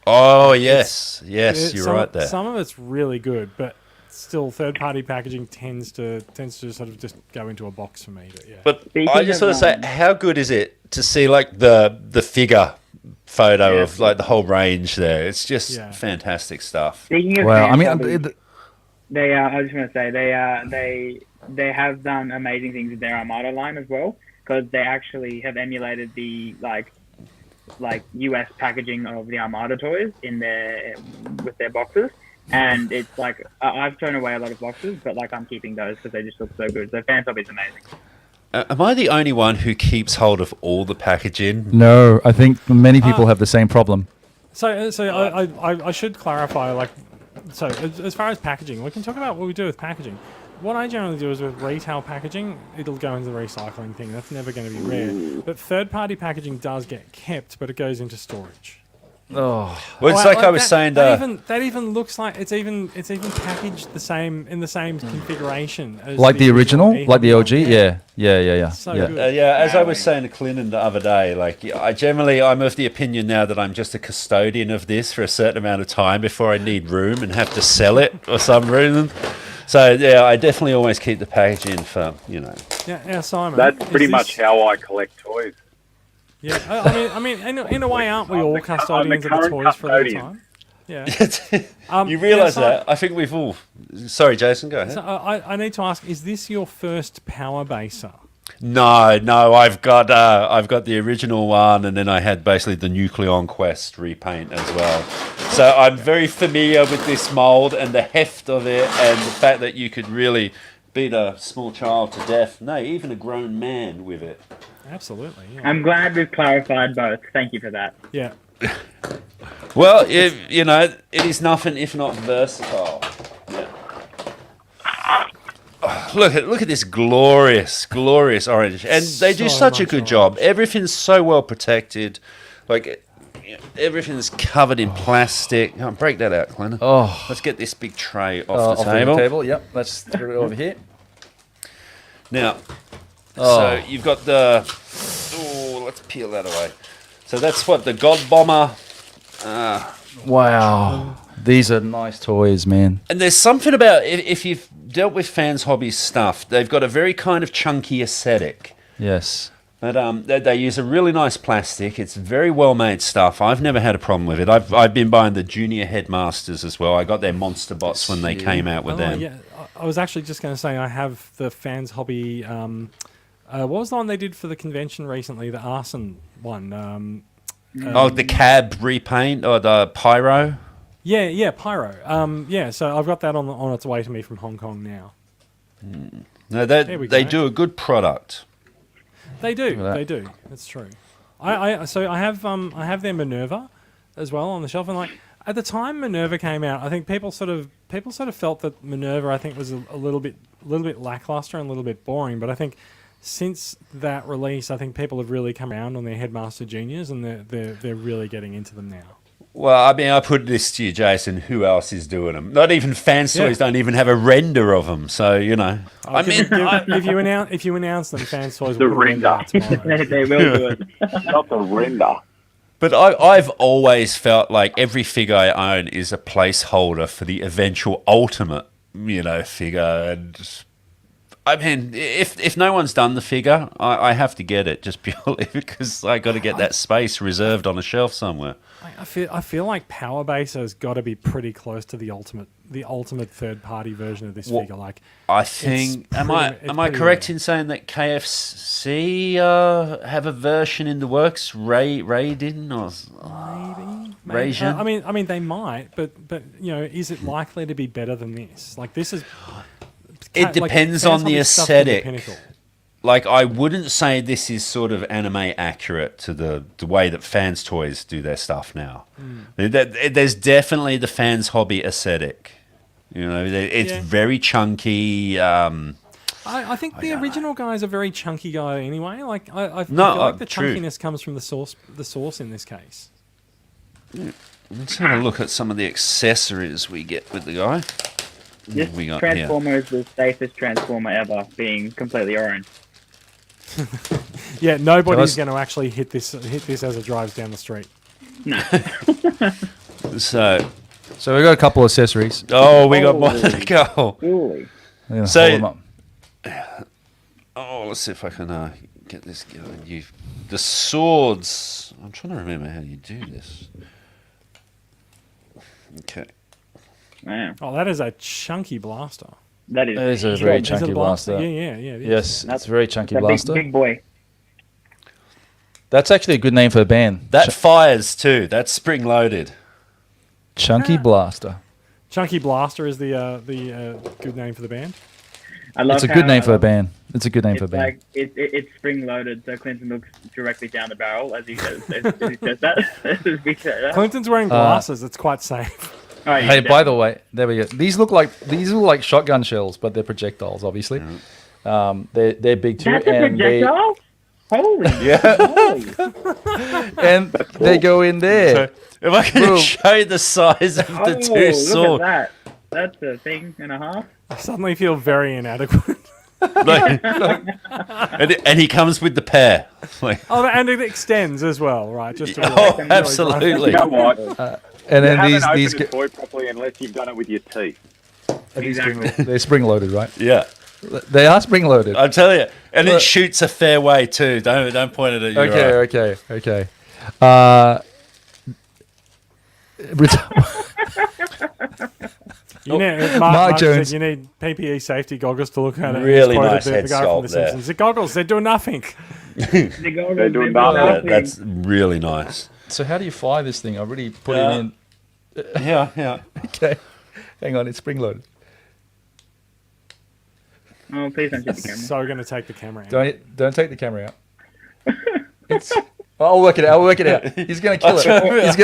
Oh yes, you're right there. Some of it's really good, but still, third-party packaging tends to sort of just go into a box for me. But I just want to say, how good is it to see like the figure photo of like the whole range there? It's just fantastic stuff. Speaking of I was just going to say they have done amazing things with their Armada line as well, because they actually have emulated the like US packaging of the Armada toys with their boxes. And it's like, I've thrown away a lot of boxes, but like I'm keeping those because they just look so good. So FansHobby is amazing. Am I the only one who keeps hold of all the packaging? No, I think many people have the same problem. So I should clarify, so as far as packaging, we can talk about what we do with packaging. What I generally do is with retail packaging, it'll go into the recycling thing. That's never going to be rare. But third-party packaging does get kept, but it goes into storage. Oh, well, it's I was saying that even looks like it's even packaged the same in the same configuration as like the original, like the OG. Yeah. So good. As I was saying to Clinton the other day, like I'm of the opinion now that I'm just a custodian of this for a certain amount of time before I need room and have to sell it for some reason. So I definitely always keep the packaging for Yeah, Simon. That's pretty much how I collect toys. Yeah, I mean, in a way, aren't we all custodians of the toys for a long time? Yeah. You realise that? I think we've all. Sorry, Jason, go ahead. So I need to ask: is this your first Power Baser? No, I've got the original one, and then I had basically the Nucleon Quest repaint as well. So I'm very familiar with this mold and the heft of it, and the fact that you could really beat a small child to death. No, even a grown man with it. Absolutely. Yeah. I'm glad we've clarified both. Thank you for that. Yeah. Well, it is nothing if not versatile. Yeah. Oh, look at this glorious orange, and they do such a good job. Everything's so well protected, like everything's covered in plastic. Oh, break that out, Clinton. Oh, let's get this big tray off the table. Yep, let's put it over here. Now. So you've got the. Oh, let's peel that away. So that's what the God Bomber. Wow, These are nice toys, man. And there's something about, if you've dealt with FansHobby stuff, they've got a very kind of chunky aesthetic. Yes. But they use a really nice plastic. It's very well-made stuff. I've never had a problem with it. I've been buying the Junior Headmasters as well. I got their Monster Bots when they came out with them. Yeah, I was actually just going to say I have the FansHobby. What was the one they did for the convention recently? The Arson one. The Cab repaint or the Pyro? Yeah, Pyro. So I've got that on its way to me from Hong Kong now. No, they do a good product. They do. That's true. I have their Minerva as well on the shelf, and like at the time Minerva came out, I think people sort of felt that Minerva I think was a little bit lackluster and a little bit boring, but I think since that release, I think people have really come around on their Headmaster Juniors, and they're really getting into them now. Well, I mean, I put this to you, Jason. Who else is doing them? Not even FansToys don't even have a render of them. So if you announce them, FansToys the will render. They will do it. Not the render. But I've always felt like every figure I own is a placeholder for the eventual ultimate, figure. And I mean, if no one's done the figure, I have to get it just purely because I got to get that space reserved on a shelf somewhere. I feel like Power Base has got to be pretty close to the ultimate third party version of this figure. Like, I think am I correct in saying that KFC have a version in the works? Raiden or maybe. I mean they might, but is it likely to be better than this? Like this is. It depends on the aesthetic. Like, I wouldn't say this is sort of anime accurate to the way that FansToys do their stuff now. There's definitely the FansHobby aesthetic. It's very chunky. I think the original guy is a very chunky guy anyway. Like, I feel like the chunkiness comes from the source in this case. Let's have a look at some of the accessories we get with the guy. This Transformer is the safest Transformer ever, being completely orange. Yeah, nobody's going to actually hit this as it drives down the street. No. So we got a couple of accessories. Oh, we got one to go. Really? So, let's see if I can get this going. The swords. I'm trying to remember how you do this. Okay. Wow. Oh, that is a chunky blaster. That is a very chunky blaster. Yeah. Yes, that's a very chunky blaster. Big boy. That's actually a good name for a band. That fires too. That's spring loaded. Chunky Blaster. Chunky Blaster is the good name for the band. It's a good name for a band. It's a good name for a band. Like it's spring loaded, so Clinton looks directly down the barrel as he says that. Clinton's wearing glasses. It's quite safe. Oh, hey, by the way, there we go. These look like shotgun shells, but they're projectiles, obviously. They're big too. That's a projectile? Holy. And they go in there. So if I can show you the size of the two swords. Look at that. That's a thing and a half. I suddenly feel very inadequate. And he comes with the pair. And it extends as well, right? Just absolutely. You know what? And then you haven't these opened a toy properly unless you've done it with your teeth. Exactly. They're spring loaded, right? Yeah. They are spring loaded. I tell you, and it shoots a fair way too. Don't point it at your eye. Okay. Mark Jones. said you need PPE safety goggles to look at it. Really nice head the guy from the sculpt there. Simpsons. The goggles, they're doing nothing. They're doing nothing. That's really nice. So how do you fly this thing? I really put it in. Yeah. Okay. Hang on, it's spring loaded. Oh, please don't shoot the camera. So going to take the camera out. Don't take the camera out. I'll work it out. He's going to kill it. He's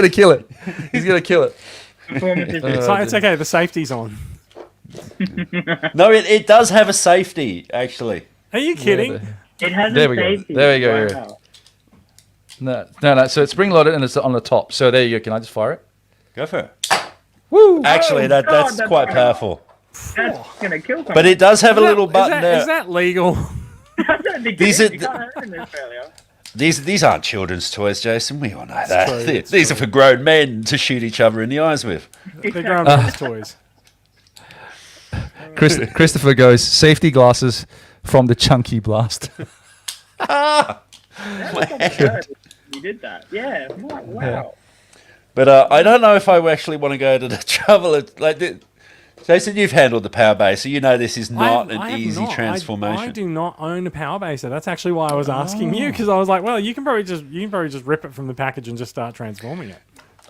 going to kill it. It's okay. The safety's on. No, it does have a safety, actually. Are you kidding? It has there a safety. There we go. Wow. No. So it's spring loaded and it's on the top. So there you go. Can I just fire it? Go for it. Woo! Actually, that's quite powerful. That's gonna kill someone. But it does have a little button there. Is that legal? I don't think These you are can't have it in Australia. These aren't children's toys, Jason. We all know that. True, these are for grown men to shoot each other in the eyes with. They're grown men's toys. Christopher goes, safety glasses from the Chunky Blast. You did that. Yeah. Wow. Yeah. But I don't know if I actually want to go to the trouble of Jason, you've handled the Power Baser, so you know this is not an easy transformation. I do not own a Power Baser. That's actually why I was asking you, because I was like, well, you can probably just rip it from the package and just start transforming it.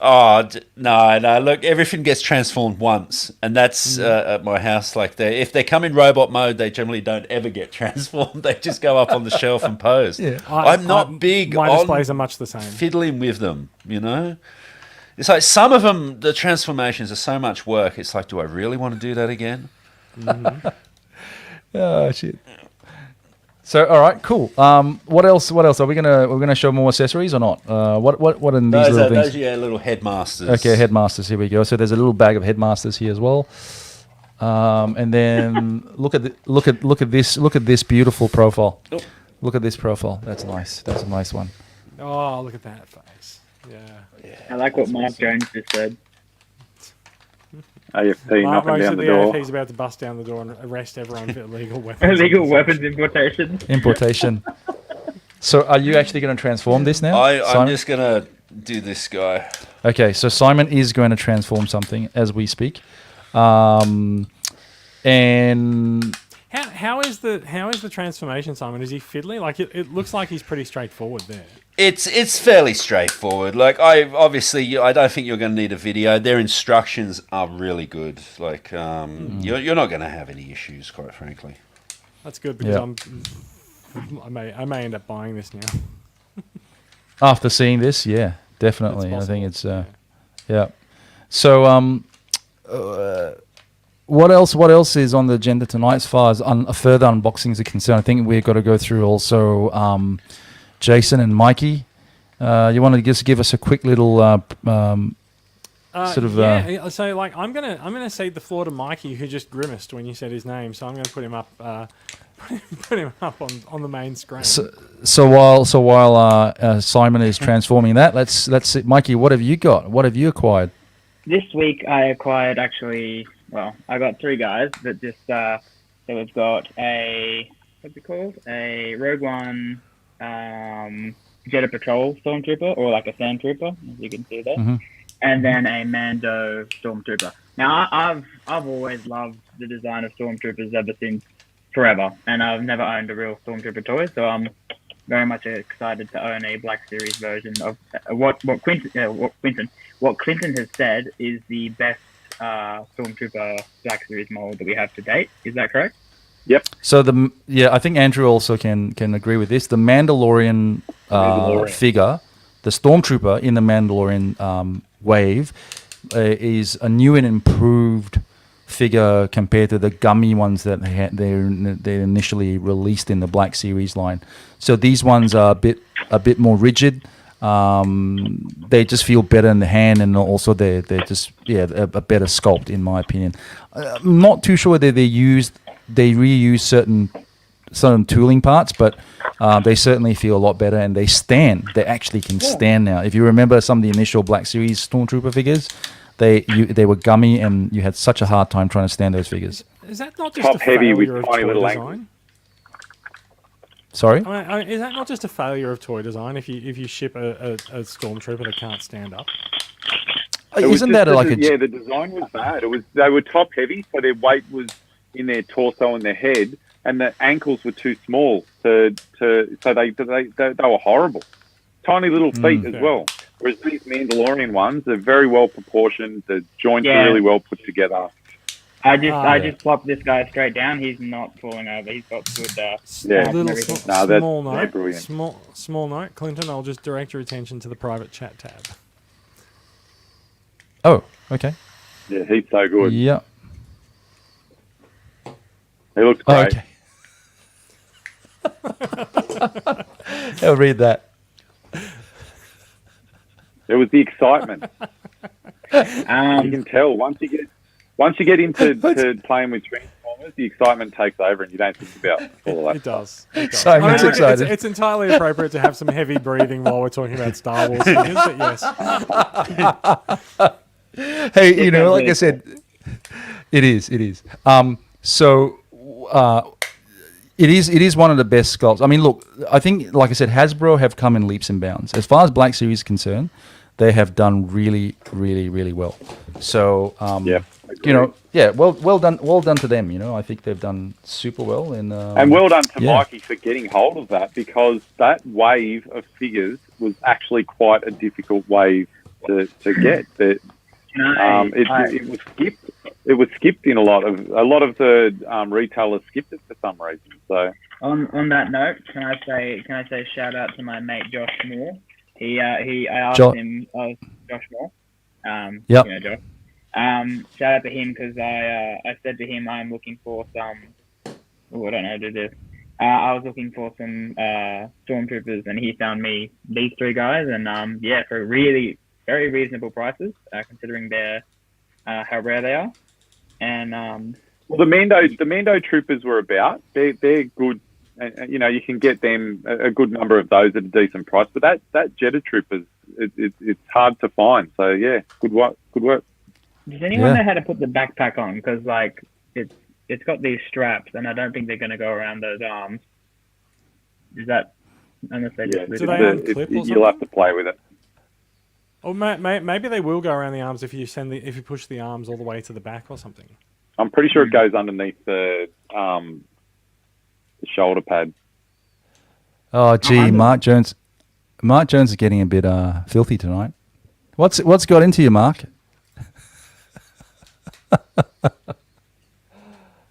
Oh no! Look, everything gets transformed once, and that's at my house. Like if they come in robot mode, they generally don't ever get transformed. They just go up on the shelf and pose. Yeah. I'm not big my on displays are much the same. Fiddling with them, you know. It's like some of them, the transformations are so much work. It's like, do I really want to do that again? Mm-hmm. Oh shit. So all right, cool. What else? Are we're gonna show more accessories or not? What in these little things? Those are little headmasters. Okay, headmasters. Here we go. So there's a little bag of headmasters here as well. And then look at this beautiful profile. Oh. Look at this profile. That's nice. That's a nice one. Oh, look at that face. Yeah. I like what Mark Jones just said. AFT Mark knocking down said the door. AFT's about to bust down the door and arrest everyone for illegal weapons. Illegal weapons importation. Importation. So are you actually going to transform this now? I'm just going to do this guy. Okay, so Simon is going to transform something as we speak. And how is the transformation, Simon? Is he fiddly? Like it looks like he's pretty straightforward there. It's fairly straightforward. Like I don't think you're going to need a video. Their instructions are really good. Like you're not going to have any issues, quite frankly. That's good because I may end up buying this now. After seeing this, yeah, definitely. I think it's yeah. So what else is on the agenda tonight as far as further unboxings are concerned? I think we've got to go through also Jason and Mikey. You want to just give us a quick little So like I'm gonna cede the floor to Mikey, who just grimaced when you said his name. So I'm gonna put him up on the main screen. So while Simon is transforming that, let's see, Mikey, what have you got? What have you acquired? This week I acquired I got three guys that just so we've got a Rogue One Jedi Patrol Stormtrooper, or like a Sand Trooper, as you can see there, and then a Mando Stormtrooper. Now I've always loved the design of Stormtroopers ever since forever, and I've never owned a real Stormtrooper toy, so I'm very much excited to own a Black Series version of what Clinton has said is the best Stormtrooper Black Series mold that we have to date. Is that correct? Yep. So I think Andrew also can agree with this. The Mandalorian figure, the Stormtrooper in the Mandalorian wave, is a new and improved figure compared to the gummy ones that they initially released in the Black Series line. So these ones are a bit more rigid. They just feel better in the hand, and also they're just a better sculpt in my opinion. I'm not too sure that they reuse certain tooling parts, but they certainly feel a lot better, and they stand. They actually can stand now. If you remember some of the initial Black Series Stormtrooper figures, they were gummy, and you had such a hard time trying to stand those figures. Is that not just top a heavy with failure of tiny toy little design? angles? Sorry? I mean, is that not just a failure of toy design if you ship a Stormtrooper that can't stand up? Isn't that like the design was bad. They were top heavy, so their weight was in their torso and their head, and the ankles were too small so they were horrible. Tiny little feet as well. Whereas these Mandalorian ones are very well proportioned. The joints are really well put together. I just plopped this guy straight down. He's not falling over. He's got good. Small note, Clinton. I'll just direct your attention to the private chat tab. Oh, okay. Yeah, he's so good. Yeah. He looks great. Okay. I'll read that. It was the excitement. You can tell once you get into to playing with Transformers Transformers, the excitement takes over and you don't think about all of that. It does. Simon's excited. It's entirely appropriate to have some heavy breathing while we're talking about Star Wars figures, but yes. Hey, you know, like I said, it is. So it is one of the best sculpts. I mean, look, I think, like I said, Hasbro have come in leaps and bounds. As far as Black Series is concerned, they have done really, really, really well. So, you know, well done to them. You know, I think they've done super well. And well done to Mikey for getting hold of that, because that wave of figures was actually quite a difficult wave to get. It was skipped. It was skipped in a lot of the retailers skipped it for some reason. So on that note, can I say shout out to my mate Josh Moore. I asked him, Josh Moore. You know Josh. Shout out to him because I said to him I'm looking for some. Oh, I don't know how to do this. I was looking for some stormtroopers, and he found me these three guys, and for really very reasonable prices, considering their how rare they are. And well, the Mando troopers were about. They're good. And, you know, you can get them a good number of those at a decent price. But that Jeddah troopers, it's hard to find. So yeah, good work. Does anyone know how to put the backpack on? Because like it's got these straps, and I don't think they're going to go around those arms. Is that unless they just do they unclip or something? You'll have to play with it. Or maybe they will go around the arms if you push the arms all the way to the back or something. I'm pretty sure it goes underneath the shoulder pad. Oh, gee, Mark Jones is getting a bit filthy tonight. What's got into you, Mark?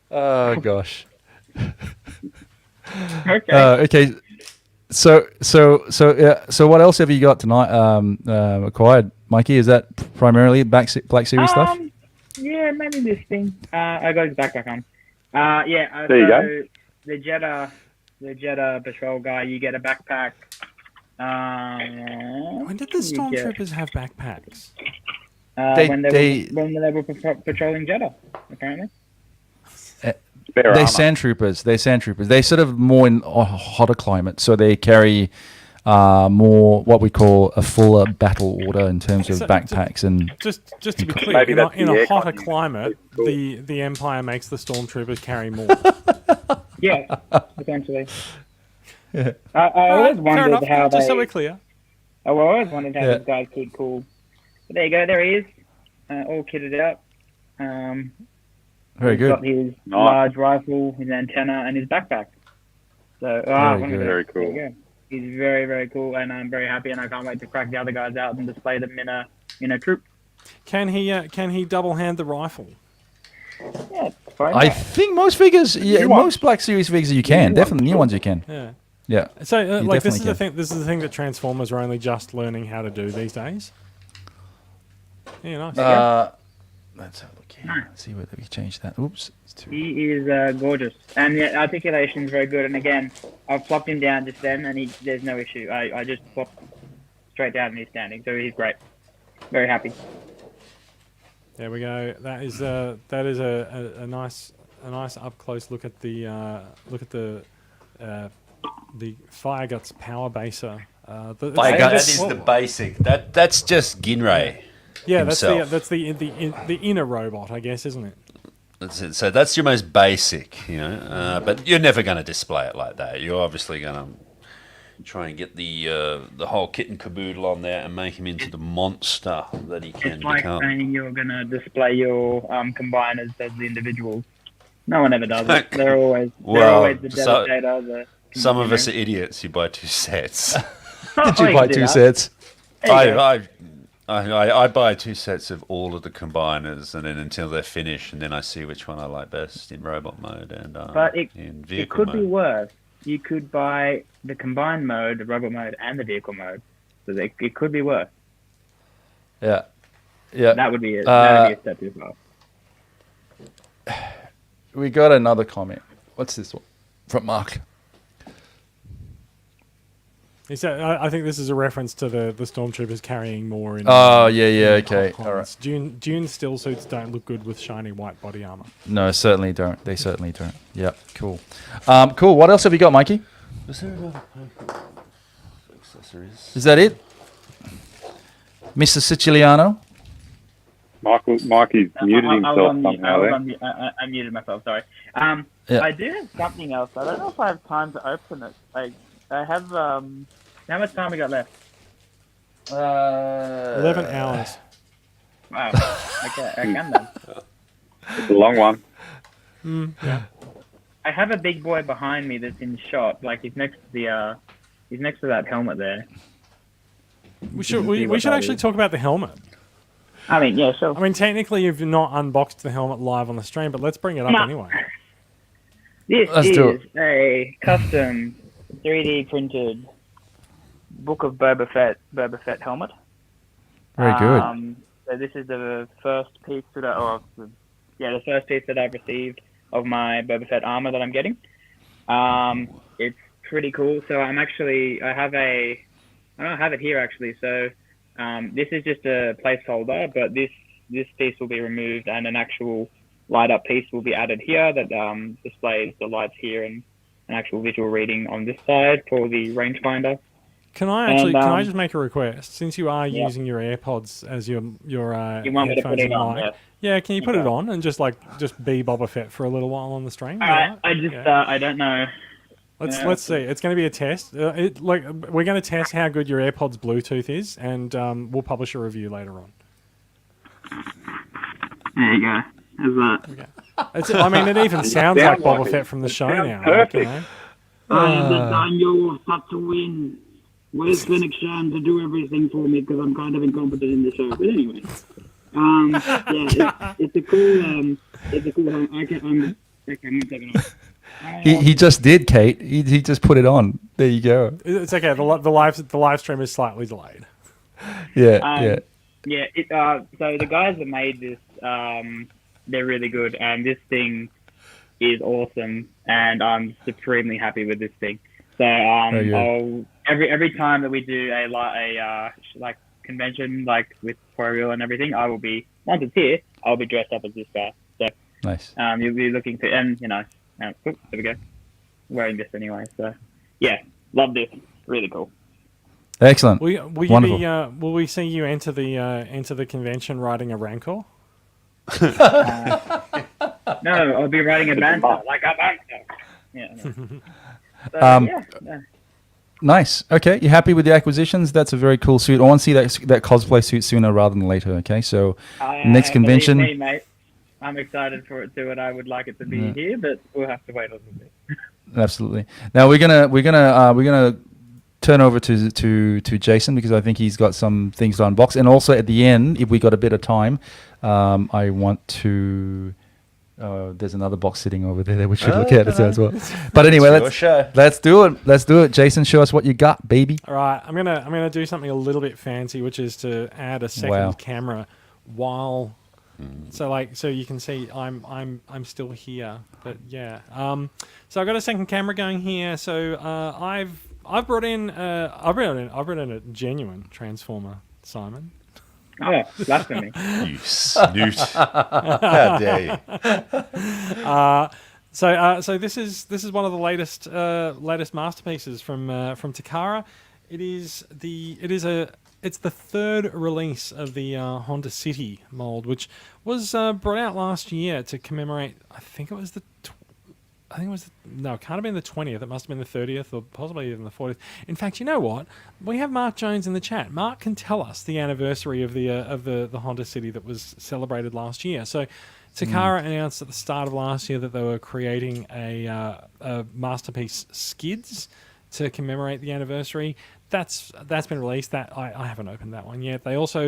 Oh gosh. Okay. So what else have you got tonight? Acquired, Mikey? Is that primarily Black Series stuff? Yeah, maybe this thing. I got his backpack on. There you go. The Jeddah patrol guy, you get a backpack. When did the stormtroopers have backpacks? When they were patrolling Jeddah, apparently. They're sandtroopers. They're sort of more in a hotter climate, so they carry more what we call a fuller battle order in terms of backpacks. And just to be clear, in a hotter climate, the Empire makes the stormtroopers carry more. Yeah, essentially. Yeah. I always wondered how just so we're clear. I always wondered how these guys keep cool. But there you go. There he is, all kitted out. Very good. He's got his large rifle, his antenna, and his backpack. So, very cool. He's very, very cool, and I'm very happy, and I can't wait to crack the other guys out and display them in a troop. Can he double hand the rifle? Yeah, I think most figures, most Black Series figures you can. Definitely new ones you can. Yeah. So this is the thing. This is the thing that Transformers are only just learning how to do these days. Yeah, nice. Let's have a look here. Let's see whether we change that. Oops. He is gorgeous, and the articulation is very good. And again, I've flopped him down just then, and there's no issue. I just flopped straight down and he's standing, so he's great. Very happy. There we go. That is a nice up close look at the Fire Guts Power Baser. That is the basic. That's just Ginray. Yeah, himself. that's the inner robot, I guess, isn't it? That's it. So that's your most basic, you know. But you're never going to display it like that. You're obviously going to try and get the whole kit and caboodle on there and make him into the monster that he can become. It's like saying you're going to display your combiners as the individuals. No one ever does it. They're always the devastator. Some of us are idiots who buy two sets. Did you buy two sets? I buy two sets of all of the combiners, and then until they're finished, and then I see which one I like best in robot mode and in vehicle mode. It could be worse. You could buy the combined mode, the robot mode, and the vehicle mode. So it could be worse. Yeah. That would be it. That would be a step too far. We got another comment. What's this one? From Mark. He said, I think this is a reference to the stormtroopers carrying more. Okay. All right. Dune still suits don't look good with shiny white body armor. No, certainly don't. They certainly don't. Yeah, cool. Cool. What else have you got, Mikey? Was there another accessories? Is that it? Mr. Siciliano? Mikey's muted himself somehow. I muted myself, sorry. I do have something else. I don't know if I have time to open it. Like, I have, how much time we got left? 11 hours. Wow. Okay, I can then. It's a long one. Yeah. I have a big boy behind me that's in shot. Like, he's next to that helmet there. We should actually talk about the helmet. I mean, yeah, sure. I mean, technically, you've not unboxed the helmet live on the stream, but let's bring it up anyway. This is a custom 3D printed Book of Boba Fett helmet. Very good. So this is the first piece the first piece that I've received of my Boba Fett armor that I'm getting. It's pretty cool. So I don't have it here actually. So this is just a placeholder, but this piece will be removed and an actual light up piece will be added here that displays the lights here and an actual visual reading on this side for the rangefinder. Can I just make a request? Since you are using your AirPods as your you want me to put it on? Yeah, can you put it on and just be Boba Fett for a little while on the stream? I don't know. Let's see. It's going to be a test. We're going to test how good your AirPods Bluetooth is, and we'll publish a review later on. There you go. How's that? Okay. It even sounds like Boba Fett from the show now. Perfect. Daniel had to win. Where's Phoenix Shan to do everything for me because I'm kind of incompetent in the show. But anyway, it's a cool. It's a cool. I'm gonna take it off. He just did, Kate. He just put it on. There you go. It's okay. The live stream is slightly delayed. Yeah. So the guys that made this, they're really good, and this thing is awesome, and I'm supremely happy with this thing. So I'll every time that we do a convention with Tutorial and everything, I will be once it's here, I'll be dressed up as this guy. So nice. You'll be looking to there we go. Wearing this anyway, so yeah, love this. Really cool. Excellent. Will we see you enter the convention riding a Rancor? No, I'll be riding a banter, like a banter. Yeah. So, Nice. Okay, you happy with the acquisitions? That's a very cool suit. I want to see that cosplay suit sooner rather than later. Okay, so next convention. Believe me, mate. I'm excited for it too, and I would like it to be here, but we'll have to wait a little bit. Absolutely. Now we're gonna turn over to Jason because I think he's got some things to unbox, and also at the end, if we got a bit of time, I want to. There's another box sitting over there that we should look at as well. But anyway, let's do it. Let's do it. Jason, show us what you got, baby. All right, I'm gonna do something a little bit fancy, which is to add a second camera while. So you can see I'm still here, but yeah. So I've got a second camera going here. So I've brought in a genuine Transformer, Simon. Oh, blasphemy! You snoot! How dare you? So this is one of the latest masterpieces from Takara. It's the third release of the Honda City mold, which was brought out last year to commemorate. It can't have been the 20th. It must have been the 30th or possibly even the 40th. In fact, you know what? We have Mark Jones in the chat. Mark can tell us the anniversary of the Honda City that was celebrated last year. So Takara announced at the start of last year that they were creating a masterpiece skids to commemorate the anniversary. That's been released. That I haven't opened that one yet. They also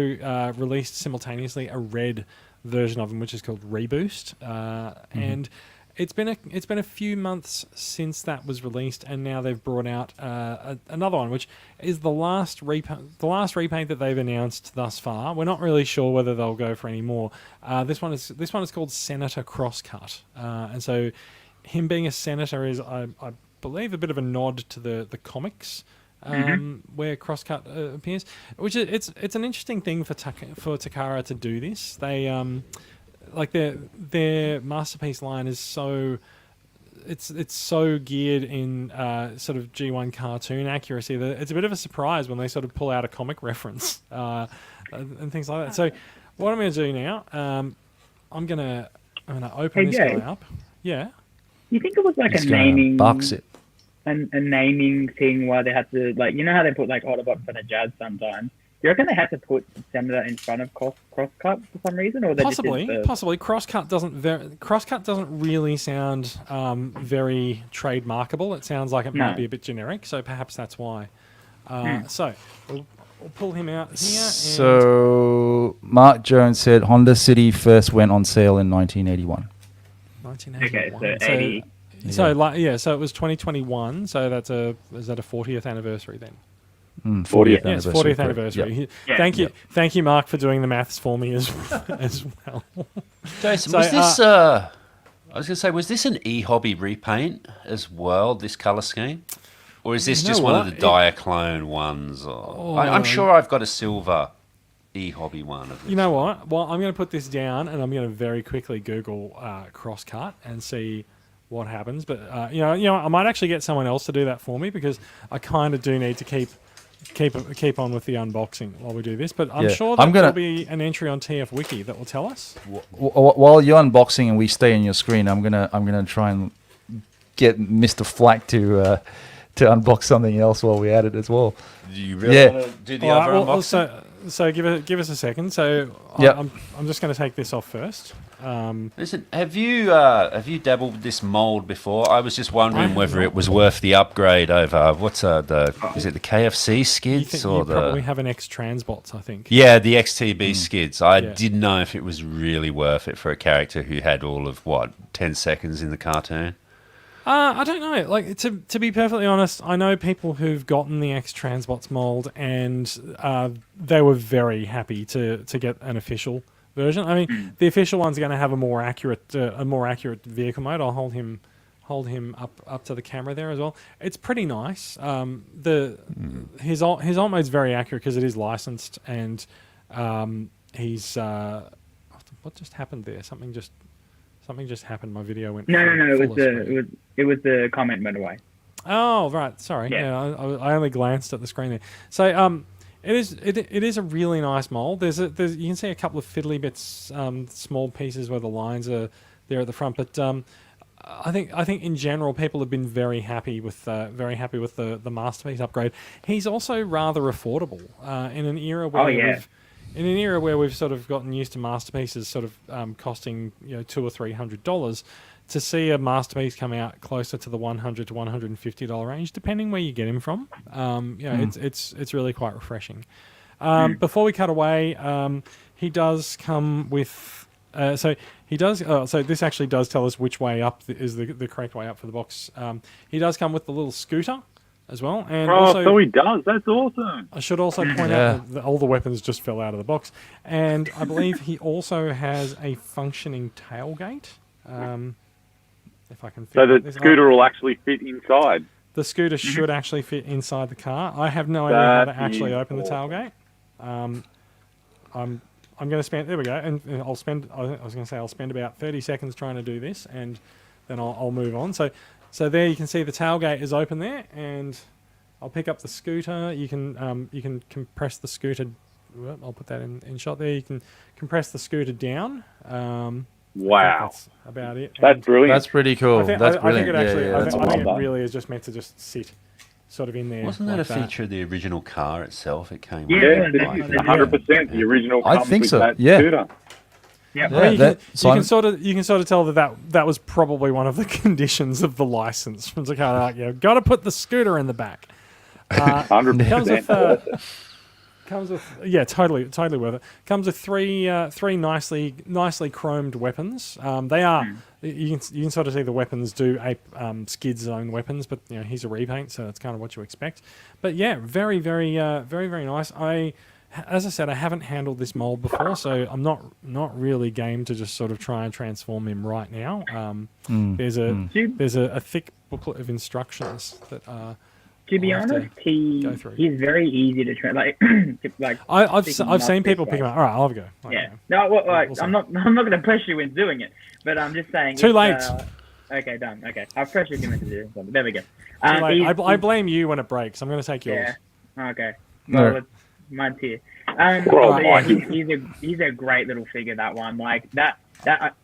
released simultaneously a red version of them, which is called Reboost, and it's been a few months since that was released, and now they've brought out another one, which is the last repaint that they've announced thus far. We're not really sure whether they'll go for any more. This one is called Senator Crosscut, and so him being a senator is I believe a bit of a nod to the comics. where crosscut appears, which it's an interesting thing for Takara to do this. They like their masterpiece line is so it's so geared in sort of G1 cartoon accuracy that it's a bit of a surprise when they sort of pull out a comic reference and things like that. So what I'm going to do now, I'm gonna open this guy up. Yeah. You think it was like a naming box it? A naming thing where they had to, like, you know how they put like Autobot for the Jazz sometimes? Do you reckon they had to put Senator in front of Crosscut for some reason, or they possibly? Crosscut doesn't really sound very trademarkable. It sounds like it might be a bit generic, so perhaps that's why. So we'll pull him out here. So Mark Jones said Honda City first went on sale in 1981. 1981. Okay, so 80. So it was 2021. So is that a 40th anniversary then? 40th anniversary. Yes, 40th anniversary. Yep. Yeah. Thank you, Mark, for doing the maths for me as well. Jason, was this? I was going to say, was this an eHobby repaint as well? This color scheme, or is this just one of the Diaclone ones? I'm sure I've got a silver eHobby one. You know what? Well, I'm going to put this down, and I'm going to very quickly Google crosscut and see what happens. But you know, I might actually get someone else to do that for me, because I kind of do need to keep on with the unboxing while we do this. But I'm sure there'll be an entry on TF Wiki that will tell us. While you're unboxing and we stay on your screen, I'm gonna try and get Mr. Flack to unbox something else while we at it as well. Do you really want to do the other unboxing? So give us a second. So I'm just going to take this off first. Listen, have you dabbled with this mold before? I was just wondering whether it was worth the upgrade over is it the KFC skids you probably have an X Transbots, I think. Yeah, the XTB skids. I didn't know if it was really worth it for a character who had all of 10 seconds in the cartoon. I don't know. Like, to be perfectly honest, I know people who've gotten the X Transbots mold, and they were very happy to get an official version. I mean, the official one's going to have a more accurate vehicle mode. I'll hold him up to the camera there as well. It's pretty nice. His alt mode's very accurate because it is licensed, and he's what just happened there? Something just happened. My video went. No. It was the comment went away. Oh right, sorry. Yeah, I only glanced at the screen there. So it is a really nice mold. There's you can see a couple of fiddly bits, small pieces where the lines are there at the front. But I think in general people have been very happy with the masterpiece upgrade. He's also rather affordable in an era where we've sort of gotten used to masterpieces sort of costing $200 or $300. To see a masterpiece come out closer to the $100 to $150 range, depending where you get him from, it's really quite refreshing. Before we cut away, he does come with. So this actually does tell us which way up is the correct way up for the box. He does come with the little scooter as well, and so he does. That's awesome. I should also point out that all the weapons just fell out of the box, and I believe he also has a functioning tailgate. If I can fit the scooter will actually fit inside. The scooter should actually fit inside the car. I have no idea how to actually open the tailgate. I'm going to spend. There we go. And I'll spend. I was going to say I'll spend about 30 seconds trying to do this, and then I'll move on. So there you can see the tailgate is open there, and I'll pick up the scooter. You can compress the scooter. I'll put that in shot there. You can compress the scooter down. Wow, that's about it. That's brilliant. That's pretty cool. That's brilliant. I think it really is just meant to just sit sort of in there. Wasn't that a feature of the original car itself? It came. Yeah, 100%. The original. I think so. That scooter. Yeah. You can sort of tell that was probably one of the conditions of the license. It's kind of like, got to put the scooter in the back. 100%. Comes with totally worth it. Comes with three nicely chromed weapons. They are you can sort of see the weapons do ape Skid's own weapons, but he's a repaint, so that's kind of what you expect. But very nice. As I said, I haven't handled this mold before, so I'm not really game to just sort of try and transform him right now. There's a thick booklet of instructions that To be honest, he's very easy to train. I've seen people pick him up. All right, I'll have a go. No, I'm not going to pressure you into doing it, but I'm just saying. Too late. Okay, done. Okay, I've pressured him into doing something. There we go. I blame you when it breaks. I'm going to take yours. Yeah. Okay. Well, mine's here. Yeah, he's a great little figure. That one, like that.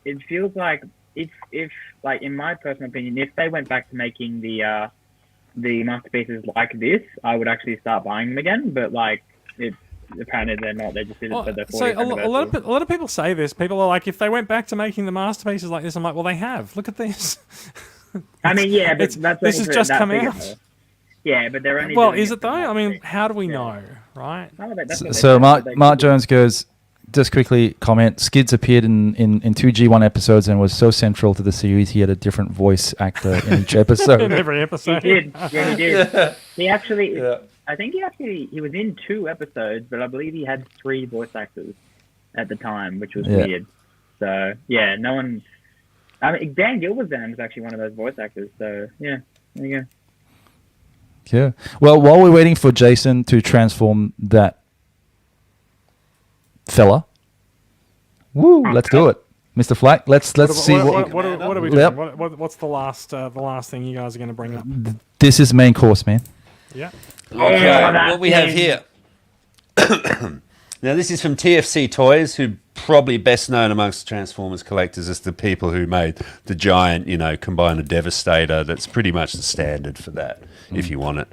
It feels like if like in my personal opinion, if they went back to making the masterpieces like this, I would actually start buying them again. But like, apparently they're not. They just did it for the 40th anniversary. A lot of people say this. People are like, if they went back to making the masterpieces like this, I'm like, well, they have. Look at this. I mean, yeah, but this has just come out. Though. Yeah, but they're only. Well, is it though? I mean, how do we know, right? So Mark Jones goes. Just quickly comment, Skids appeared in 2 G1 episodes and was so central to the series. He had a different voice actor in each episode. In every episode. He did. Yeah, he did. He actually, I think he was in 2 episodes, but I believe he had 3 voice actors at the time, which was weird. So, yeah, no one... I mean, Dan Gilbert was actually one of those voice actors, so, yeah, there you go. Yeah. Well, while we're waiting for Jason to transform that fella, let's do it, Mr. Flack. Let's see what are we doing. Yep. What's the last thing you guys are going to bring up? This is main course, man. Yeah. Okay. What we have here. Now this is from TFC Toys, who probably best known amongst Transformers collectors as the people who made the giant, Combiner Devastator. That's pretty much the standard for that, if you want it.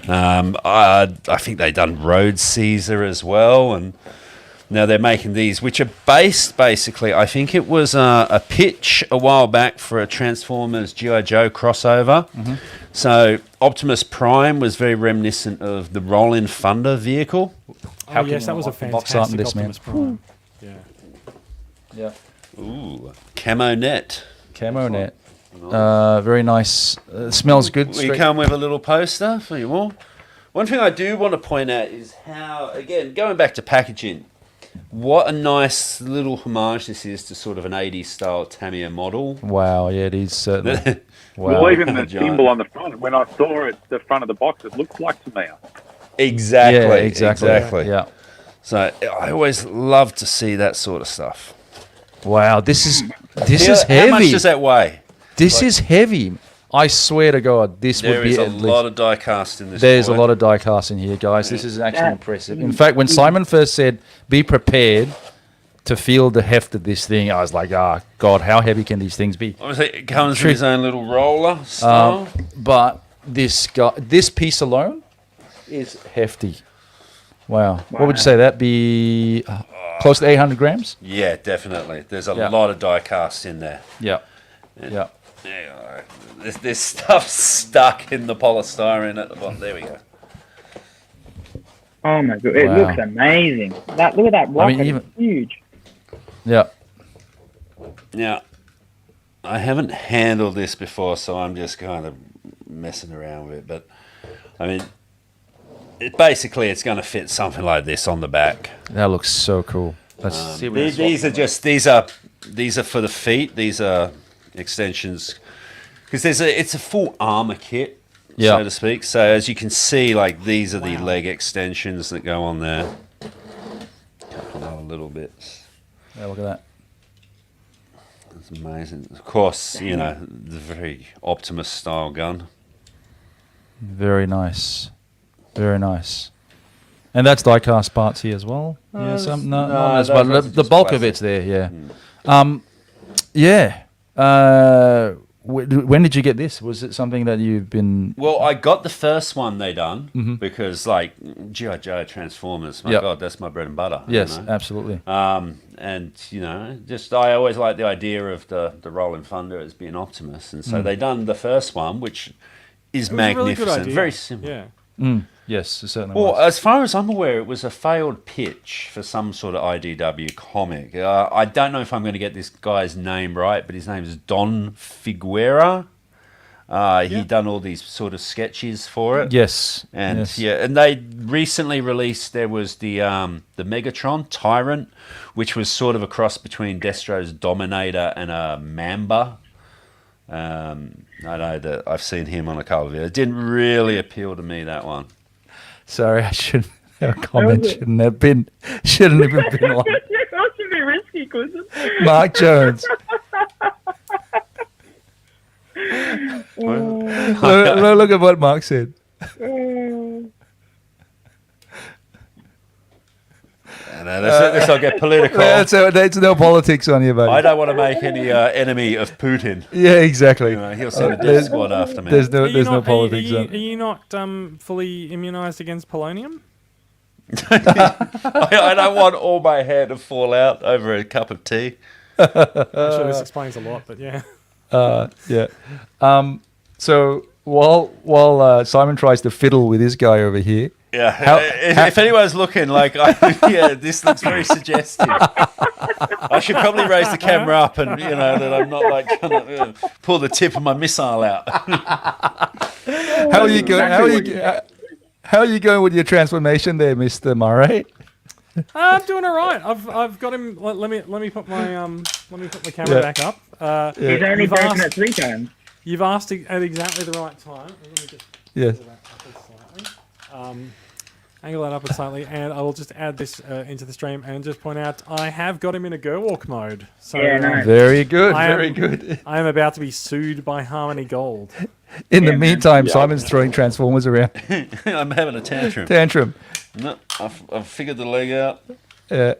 I think they done Road Caesar as well, and now they're making these, which are based, basically, I think it was a pitch a while back for a Transformers G.I. Joe crossover. Mm-hmm. So Optimus Prime was very reminiscent of the Rollin' Thunder vehicle. Yes, that was a fantastic Optimus Prime. Yeah. Ooh, Camo Net. Very nice. Smells good. We come with a little poster for you all. One thing I do want to point out is how, again, going back to packaging, what a nice little homage this is to sort of an 80s style Tamiya model. Wow, yeah, it is certainly. Wow. Well, even the symbol on the front, when I saw it, the front of the box, it looks like Tamiya. Exactly. Yeah. So I always love to see that sort of stuff. Wow, this is heavy. How much does that weigh? This is heavy. I swear to God, this would be a lot of die cast in this. There's a lot of die cast in here, guys. This is actually impressive. In fact, when Simon first said, be prepared to feel the heft of this thing, I was like, God, how heavy can these things be? Obviously, it comes with his own little roller style. But this piece alone is hefty. Wow. What would you say? That'd be close to 800 grams? Yeah, definitely. There's a lot of die cast in there. Yeah. Yeah. This stuff's stuck in the polystyrene at the bottom. There we go. Oh my God! It looks amazing. Look at that rocket. It's huge. Yeah. Now, I haven't handled this before, so I'm just kind of messing around with it. But I mean, it's going to fit something like this on the back. That looks so cool. Let's see. These are for the feet. These are extensions. Because it's a full armor kit, so to speak. So as you can see, like these are the leg extensions that go on there. A couple of other little bits. Yeah, look at that. That's amazing. Of course, the very Optimus style gun. Very nice. Very nice. And that's die-cast parts here as well. The bulk of it's there, yeah. When did you get this? Was it something that you've been... Well, I got the first one they done because, like, G.I. Joe Transformers, my God, that's my bread and butter. Yes, absolutely. And, I always liked the idea of the Rolling Thunder as being Optimus. And so they done the first one, which is magnificent. Very simple. Yeah. Yes, it certainly was. Well, as far as I'm aware, it was a failed pitch for some sort of IDW comic. I don't know if I'm going to get this guy's name right, but his name is Don Figuera. He done all these sort of sketches for it. Yes. And and they recently released, there was the Megatron Tyrant, which was sort of a cross between Destro's Dominator and a Mamba. I know that I've seen him on a couple of videos. It didn't really appeal to me, that one. Sorry, I shouldn't. Our comment shouldn't have been like That should be risky, couldn't it? Mark Jones. Look at what Mark said. This will get political. That's no politics on you, buddy. I don't want to make any enemy of Putin. Yeah, exactly. He'll send a death squad after me. There's no politics on. Are you not fully immunised against polonium? I don't want all my hair to fall out over a cup of tea. I'm sure this explains a lot, but yeah. Yeah. So while Simon tries to fiddle with this guy over here. Yeah. If anyone's looking, this looks very suggestive. I should probably raise the camera up and that I'm not like trying to pull the tip of my missile out. How are you going? How are you going with your transformation there, Mr. Murray? I'm doing all right. I've got him. Let me put my camera back up. He's only broken it 3 times. You've asked at exactly the right time. Let me just angle that up slightly, and I will just add this into the stream and just point out I have got him in a Gerwalk mode. So very good, very good. I am about to be sued by Harmony Gold. In the meantime, Simon's throwing Transformers around. I'm having a tantrum. No, I've figured the leg out. Yeah,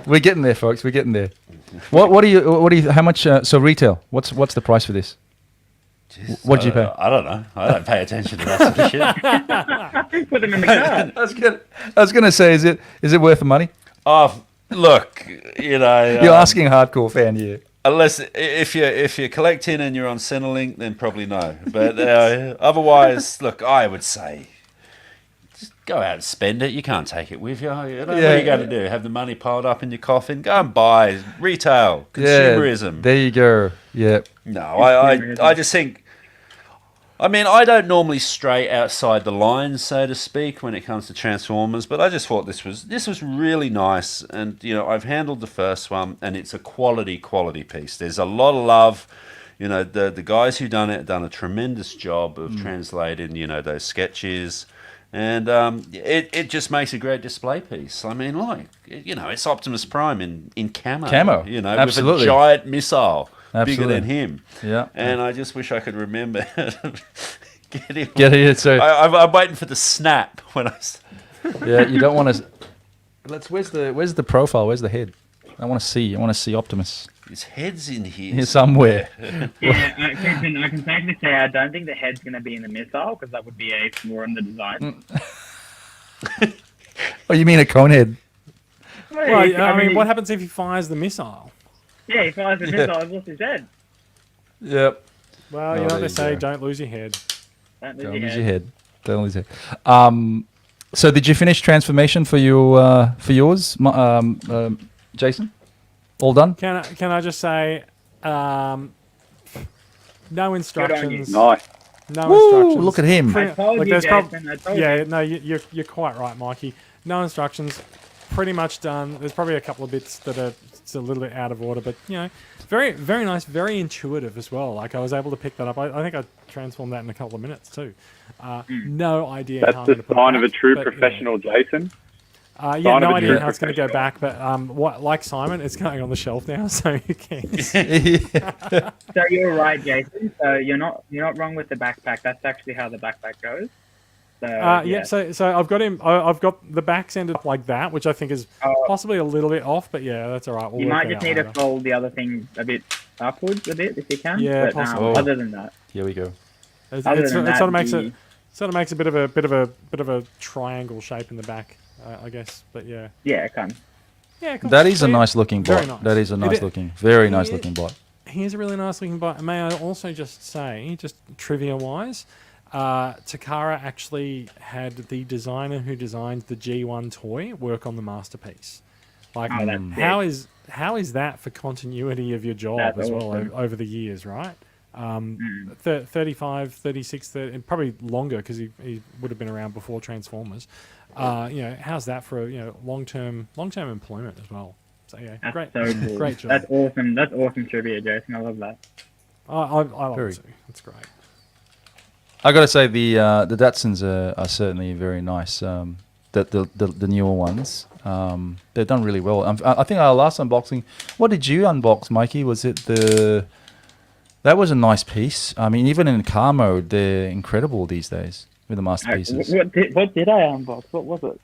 we're getting there, folks. We're getting there. What do you? How much? So retail. What's the price for this? Jeez, what did you pay? I don't know. I don't pay attention to that sort of shit. Put them in the car. I was gonna say, is it worth the money? Oh, look, you're asking a hardcore fan here. Unless if you're collecting and you're on Centrelink, then probably no. But otherwise, look, I would say just go out and spend it. You can't take it with you. What are you going to do? Have the money piled up in your coffin? Go and buy retail consumerism. Yeah, there you go. Yeah. No, I just think. I mean, I don't normally stray outside the lines, so to speak, when it comes to Transformers, but I just thought this was really nice, and I've handled the first one, and it's a quality piece. There's a lot of love. The guys who done a tremendous job of translating, those sketches, and it just makes a great display piece. I mean, it's Optimus Prime in camo, absolutely. with a giant missile. Absolutely. Bigger than him. Yeah. And I just wish I could remember get him. Get it. So I'm waiting for the snap when I. Yeah, you don't want to. Where's the profile? Where's the head? I want to see Optimus. His head's in here somewhere. Yeah, I can safely say I don't think the head's going to be in the missile because that would be a flaw in the design. Oh, you mean a cone head? Well, I mean, what happens if he fires the missile? Yeah, he fires the missile and lost his head. Yep. Well, you know what they say, don't lose your head. Don't lose your head. Don't lose your head. So did you finish transformation for yours, Jason? All done? Can I just say, no instructions. Nice. No Woo, instructions. look at him. I told you, Jason. I told you. No, you're quite right, Mikey. No instructions. Pretty much done. There's probably a couple of bits that are a little bit out of order, but very, very nice, very intuitive as well. Like I was able to pick that up. I think I transformed that in a couple of minutes too. No idea. That's how the I'm put sign it of a back, true but, professional, Jason. No idea how it's going to go back, but like Simon, it's going on the shelf now, so you can. So you're right, Jason. So you're not wrong with the backpack. That's actually how the backpack goes. So, So I've got him. I've got the backs ended up like that, which I think is possibly a little bit off, but yeah, that's all right. You might just need to fold the other thing a bit upwards a bit if you can. Yeah, but, possibly. Other than that, here we go. It sort of makes a bit of a triangle shape in the back, I guess. But yeah. Yeah, it can. Yeah, cool. That is a nice looking bot. Nice. That is a nice looking, very nice looking bot. Here's a really nice looking bot. May I also just say, just trivia wise, Takara actually had the designer who designed the G1 toy work on the masterpiece. Like, how is that for continuity of your job as well over the years, right? 35, 36, 30, and probably longer because he would have been around before Transformers. How's that for long-term employment as well? So yeah, that's great, so cool. Great job. That's awesome. That's awesome trivia, Jason. I love that. I love it too. It's great. I got to say the Datsuns are certainly very nice. The newer ones, they've done really well. I think our last unboxing, what did you unbox, Mikey? Was it that was a nice piece. I mean, even in car mode, they're incredible these days with the masterpieces. What did I unbox? What was it?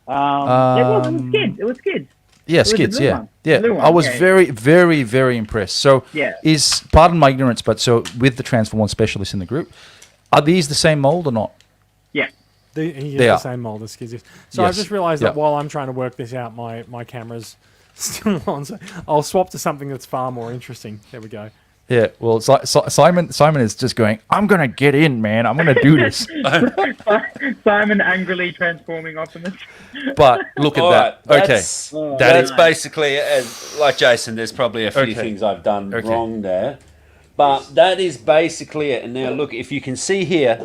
It was Skids. Yeah, Skids. Yeah. I was very, very, very impressed. So, pardon my ignorance, but so with the Transform specialists in the group, are these the same mold or not? Yeah. They are the same mold as Skids. So I've just realised that while I'm trying to work this out, my camera's still on. So I'll swap to something that's far more interesting. There we go. Yeah, well, Simon is just going, I'm going to get in, man. I'm going to do this. Simon angrily transforming Optimus. But look at that. Okay. That's basically, like Jason, there's probably a few things I've done wrong there. But that is basically it. And now look, if you can see here,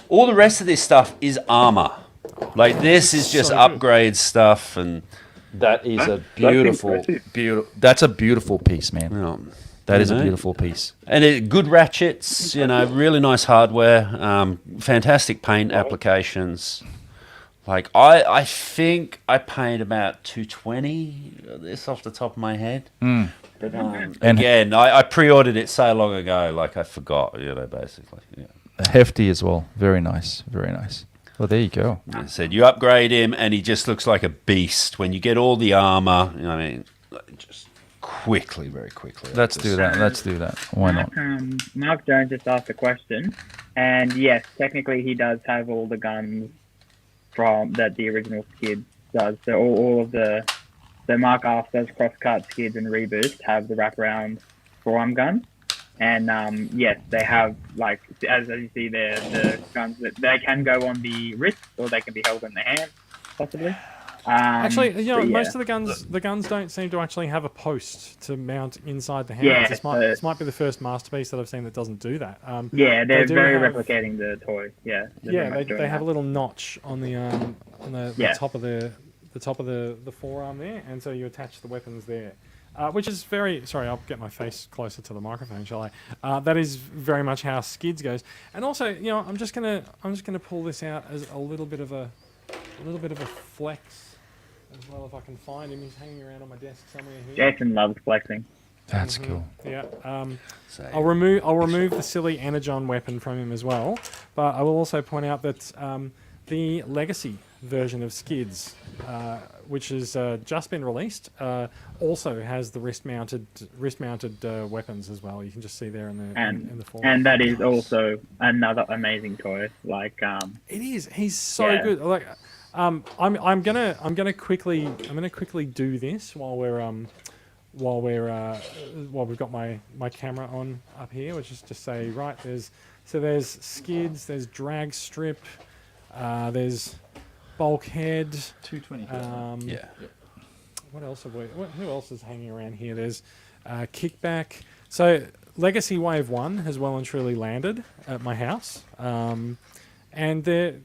all the rest of this stuff is armor. Like this is just upgrade stuff. And that is a beautiful. That's a beautiful piece, man. Yeah. That is a beautiful piece. And good ratchets, really nice hardware, fantastic paint applications. Like, I think I paid about $220 this off the top of my head. Mm. But again, I pre-ordered it so long ago, like I forgot, basically. Yeah. Hefty as well. Very nice. Very nice. Well, there you go. I said, you upgrade him and he just looks like a beast. When you get all the armor, just... very quickly. Let's do that. Why not? Mark Jones just asked a question, and yes, technically he does have all the guns from that the original Skid does. So all of the Mark After's crosscut Skids and Reboost have the wraparound forearm gun, and yes, they have like as you see there the guns that they can go on the wrist or they can be held in the hand, possibly. Actually, most of the guns don't seem to actually have a post to mount inside the hands. This might be the first masterpiece that I've seen that doesn't do that. They're very replicating the toy. Yeah, they have a little notch on the top of the forearm there, and so you attach the weapons there, which is very. Sorry, I'll get my face closer to the microphone, shall I? That is very much how Skids goes, and also, I'm just gonna pull this out as a little bit of a flex. As well, if I can find him, he's hanging around on my desk somewhere here. Jason loves flexing. That's cool. Yeah. I'll remove the silly Energon weapon from him as well, but I will also point out that the Legacy version of Skids, which has just been released, also has the wrist-mounted weapons as well. You can just see there in the forearm. And that is also another amazing toy. Like it is. He's so good. Like. I'm gonna quickly do this while we've got my camera on up here, which is to say there's Skids, there's Drag Strip, there's Bulkhead, 220. What else have we? Who else is hanging around here? There's Kickback. So Legacy Wave 1 has well and truly landed at my house, and they're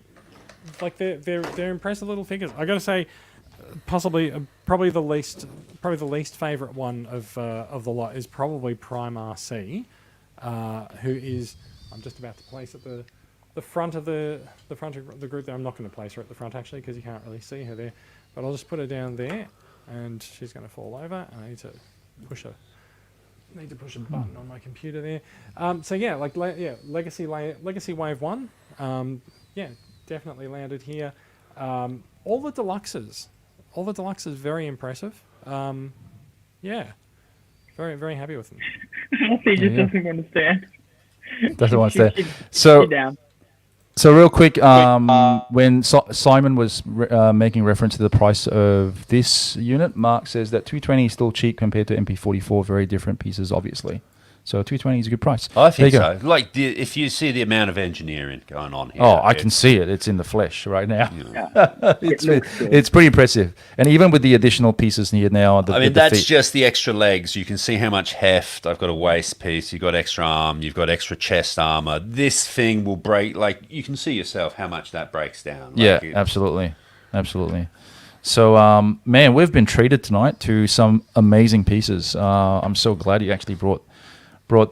impressive little figures. I got to say, probably the least favorite one of the lot is probably Prime RC, who is I'm just about to place at the front of the group there. I'm not going to place her at the front actually because you can't really see her there, but I'll just put her down there, and she's going to fall over. And I need to push a button on my computer there. Legacy Wave 1. Definitely landed here. All the deluxes very impressive. Very, very happy with them. He just doesn't want to stand. Doesn't want to stand. So real quick, when Simon was making reference to the price of this unit, Mark says that 220 is still cheap compared to MP44. Very different pieces, obviously. So 220 is a good price. I think so. Like if you see the amount of engineering going on here. Oh, I can see it. It's in the flesh right now. It's pretty impressive. And even with the additional pieces here now. That's just the extra legs. You can see how much heft. I've got a waist piece. You've got extra arm. You've got extra chest armor. This thing will break. Like you can see yourself how much that breaks down. Absolutely. So, man, we've been treated tonight to some amazing pieces. I'm so glad you actually brought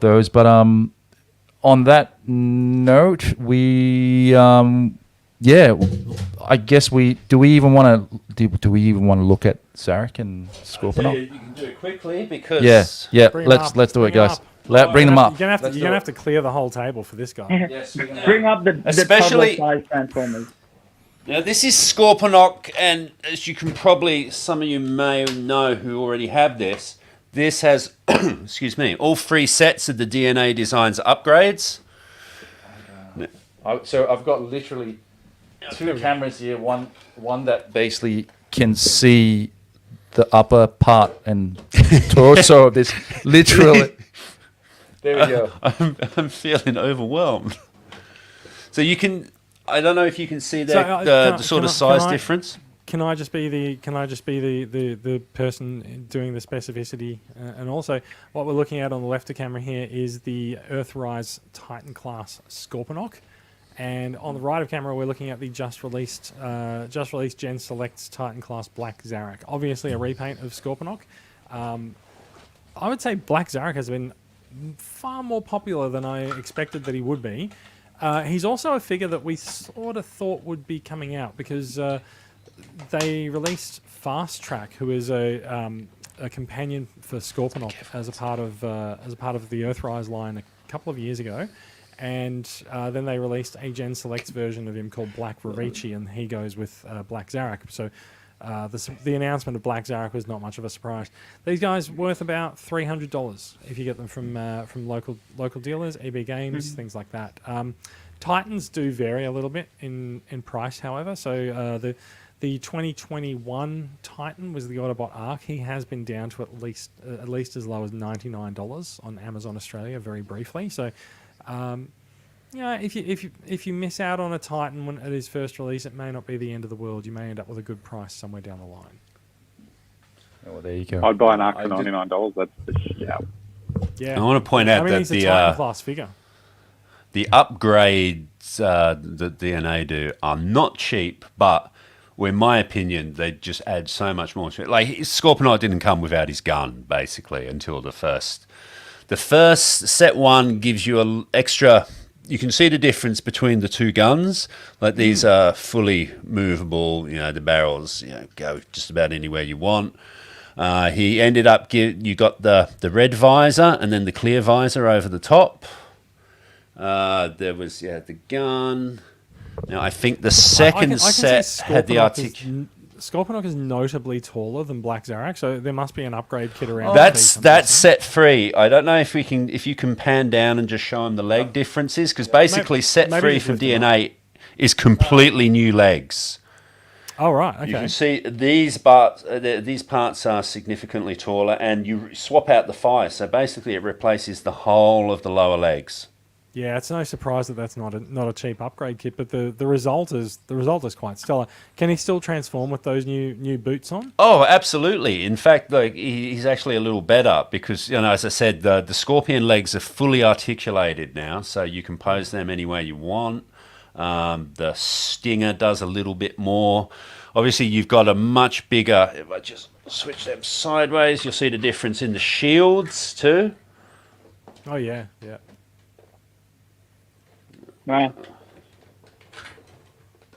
those, but on that note, we I guess do we even want to look at Zarek and Scorponok? You can do it quickly because let's do it, guys. Bring them up. You're gonna have to clear the whole table for this guy. Yes, bring up the size Transformers. Now this is Scorponok, and as you can probably, some of you may know who already have this. This has, excuse me, all 3 sets of the DNA Designs upgrades. So I've got literally 2 cameras here. One that basically can see the upper part and torso of this. Literally. There we go. I'm feeling overwhelmed. So you can. I don't know if you can see the sort of size difference. Can I just be the person doing the specificity? And also, what we're looking at on the left of camera here is the Earthrise Titan class Scorponok, and on the right of camera we're looking at the just released Gen Selects Titan class Black Zarek. Obviously a repaint of Scorponok. I would say Black Zarek has been far more popular than I expected that he would be. He's also a figure that we sort of thought would be coming out because they released Fast Track, who is a companion for Scorponok as a part of the Earthrise line a couple of years ago, and then they released a Gen Selects version of him called Black Rarichi, and he goes with Black Zarek. So the announcement of Black Zarek was not much of a surprise. These guys worth about $300 if you get them from local dealers, EB Games, things like that. Titans do vary a little bit in price, however. So the 2021 Titan was the Autobot Arc. He has been down to at least as low as $99 on Amazon Australia very briefly. So, if you miss out on a Titan at his first release, it may not be the end of the world. You may end up with a good price somewhere down the line. Oh, there you go. I'd buy an Arc for $99. That's the shout. Yeah. I want to point out that he's a Titan class figure. The upgrades that DNA do are not cheap, but in my opinion, they just add so much more to it. Like, Scorponok didn't come without his gun, basically, until the first. The first set 1 gives you an extra. You can see the difference between the 2 guns. Like, these are fully movable. The barrels, go just about anywhere you want. He ended up you got the red visor and then the clear visor over the top. There was the gun. Now I think the second set had the Scorponok is notably taller than Black Zarek, so there must be an upgrade kit around. That's set 3. I don't know if you can pan down and just show them the leg differences, because basically set 3 from DNA is completely new legs. Oh right, okay. You can see these parts are significantly taller, and you swap out the fire, so basically it replaces the whole of the lower legs. Yeah, it's no surprise that that's not a cheap upgrade kit, but the result is quite stellar. Can he still transform with those new boots on? Oh, absolutely. In fact, he's actually a little better because, as I said, the scorpion legs are fully articulated now, so you can pose them any way you want. The Stinger does a little bit more. Obviously, you've got a much bigger. If I just switch them sideways, you'll see the difference in the shields too. Oh yeah, yeah. Wow.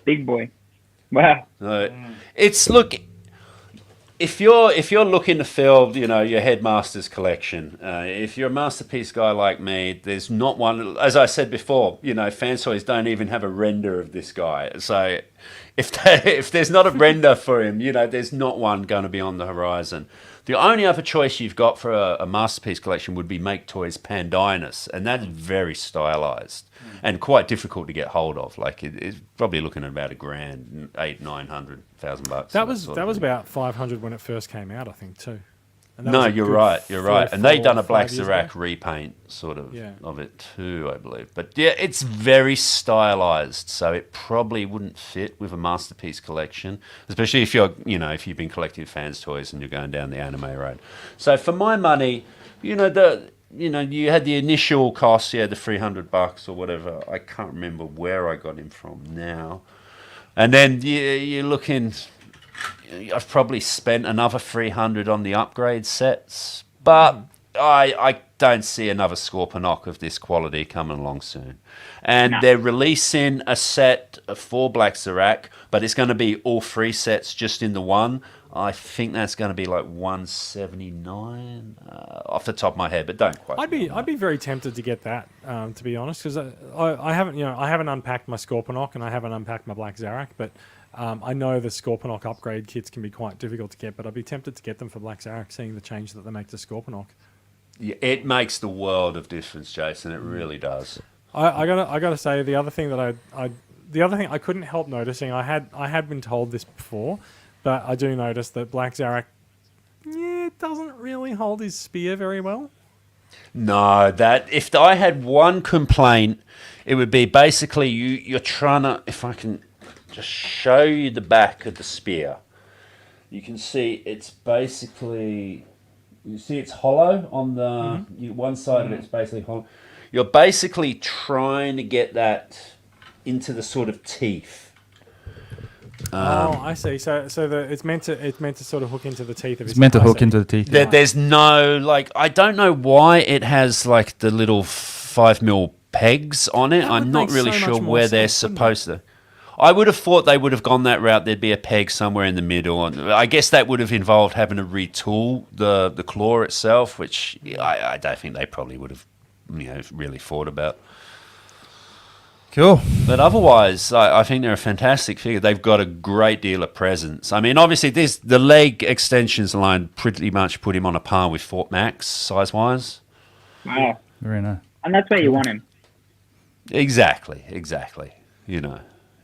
Big boy. Wow. If you're looking to fill, your Headmaster's collection, if you're a Masterpiece guy like me, there's not one. As I said before, FansHobby don't even have a render of this guy. So if there's not a render for him, there's not one going to be on the horizon. The only other choice you've got for a Masterpiece collection would be Metoys Pandinus, and that's very stylized and quite difficult to get hold of. Like it's probably looking at about $1,000, $800,000-$900,000. That was about $500 when it first came out, I think, too. No, you're right. And they done a Black Zarek repaint of it too, I believe. But yeah, it's very stylized, so it probably wouldn't fit with a Masterpiece collection, especially if if you've been collecting fans toys and you're going down the anime road. So for my money, you had the initial cost, the $300 or whatever. I can't remember where I got him from now. And then you're looking. I've probably spent another $300 on the upgrade sets, but I don't see another Scorponok of this quality coming along soon. And they're releasing a set for Black Zarak, but it's going to be all 3 sets just in the one. I think that's going to be like 179 off the top of my head, but don't quite. I'd be very tempted to get that, to be honest, because I haven't unpacked my Scorponok and I haven't unpacked my Black Zarak, but I know the Scorponok upgrade kits can be quite difficult to get, but I'd be tempted to get them for Black Zarak, seeing the change that they make to Scorponok. Yeah, it makes the world of difference, Jason. It really does. I gotta say the other thing that I couldn't help noticing. I had been told this before. But I do notice that Black Zarak, doesn't really hold his spear very well. No, if I had one complaint, it would be basically you're trying to, if I can just show you the back of the spear, you can see it's basically, it's hollow on the one side of it's basically hollow. You're basically trying to get that into the sort of teeth. I see. So it's meant to sort of hook into the teeth of his. It's meant to hook into the teeth. There's no I don't know why it has like the little 5mm pegs on it. I'm not really sure where they're supposed to. I would have thought they would have gone that route. There'd be a peg somewhere in the middle, and I guess that would have involved having to retool the claw itself, which I don't think they probably would have really thought about. Cool. But otherwise, I think they're a fantastic figure. They've got a great deal of presence. I mean, obviously, the leg extensions alone pretty much put him on a par with Fort Max, size-wise. Wow. Very nice. And that's where you want him. Exactly.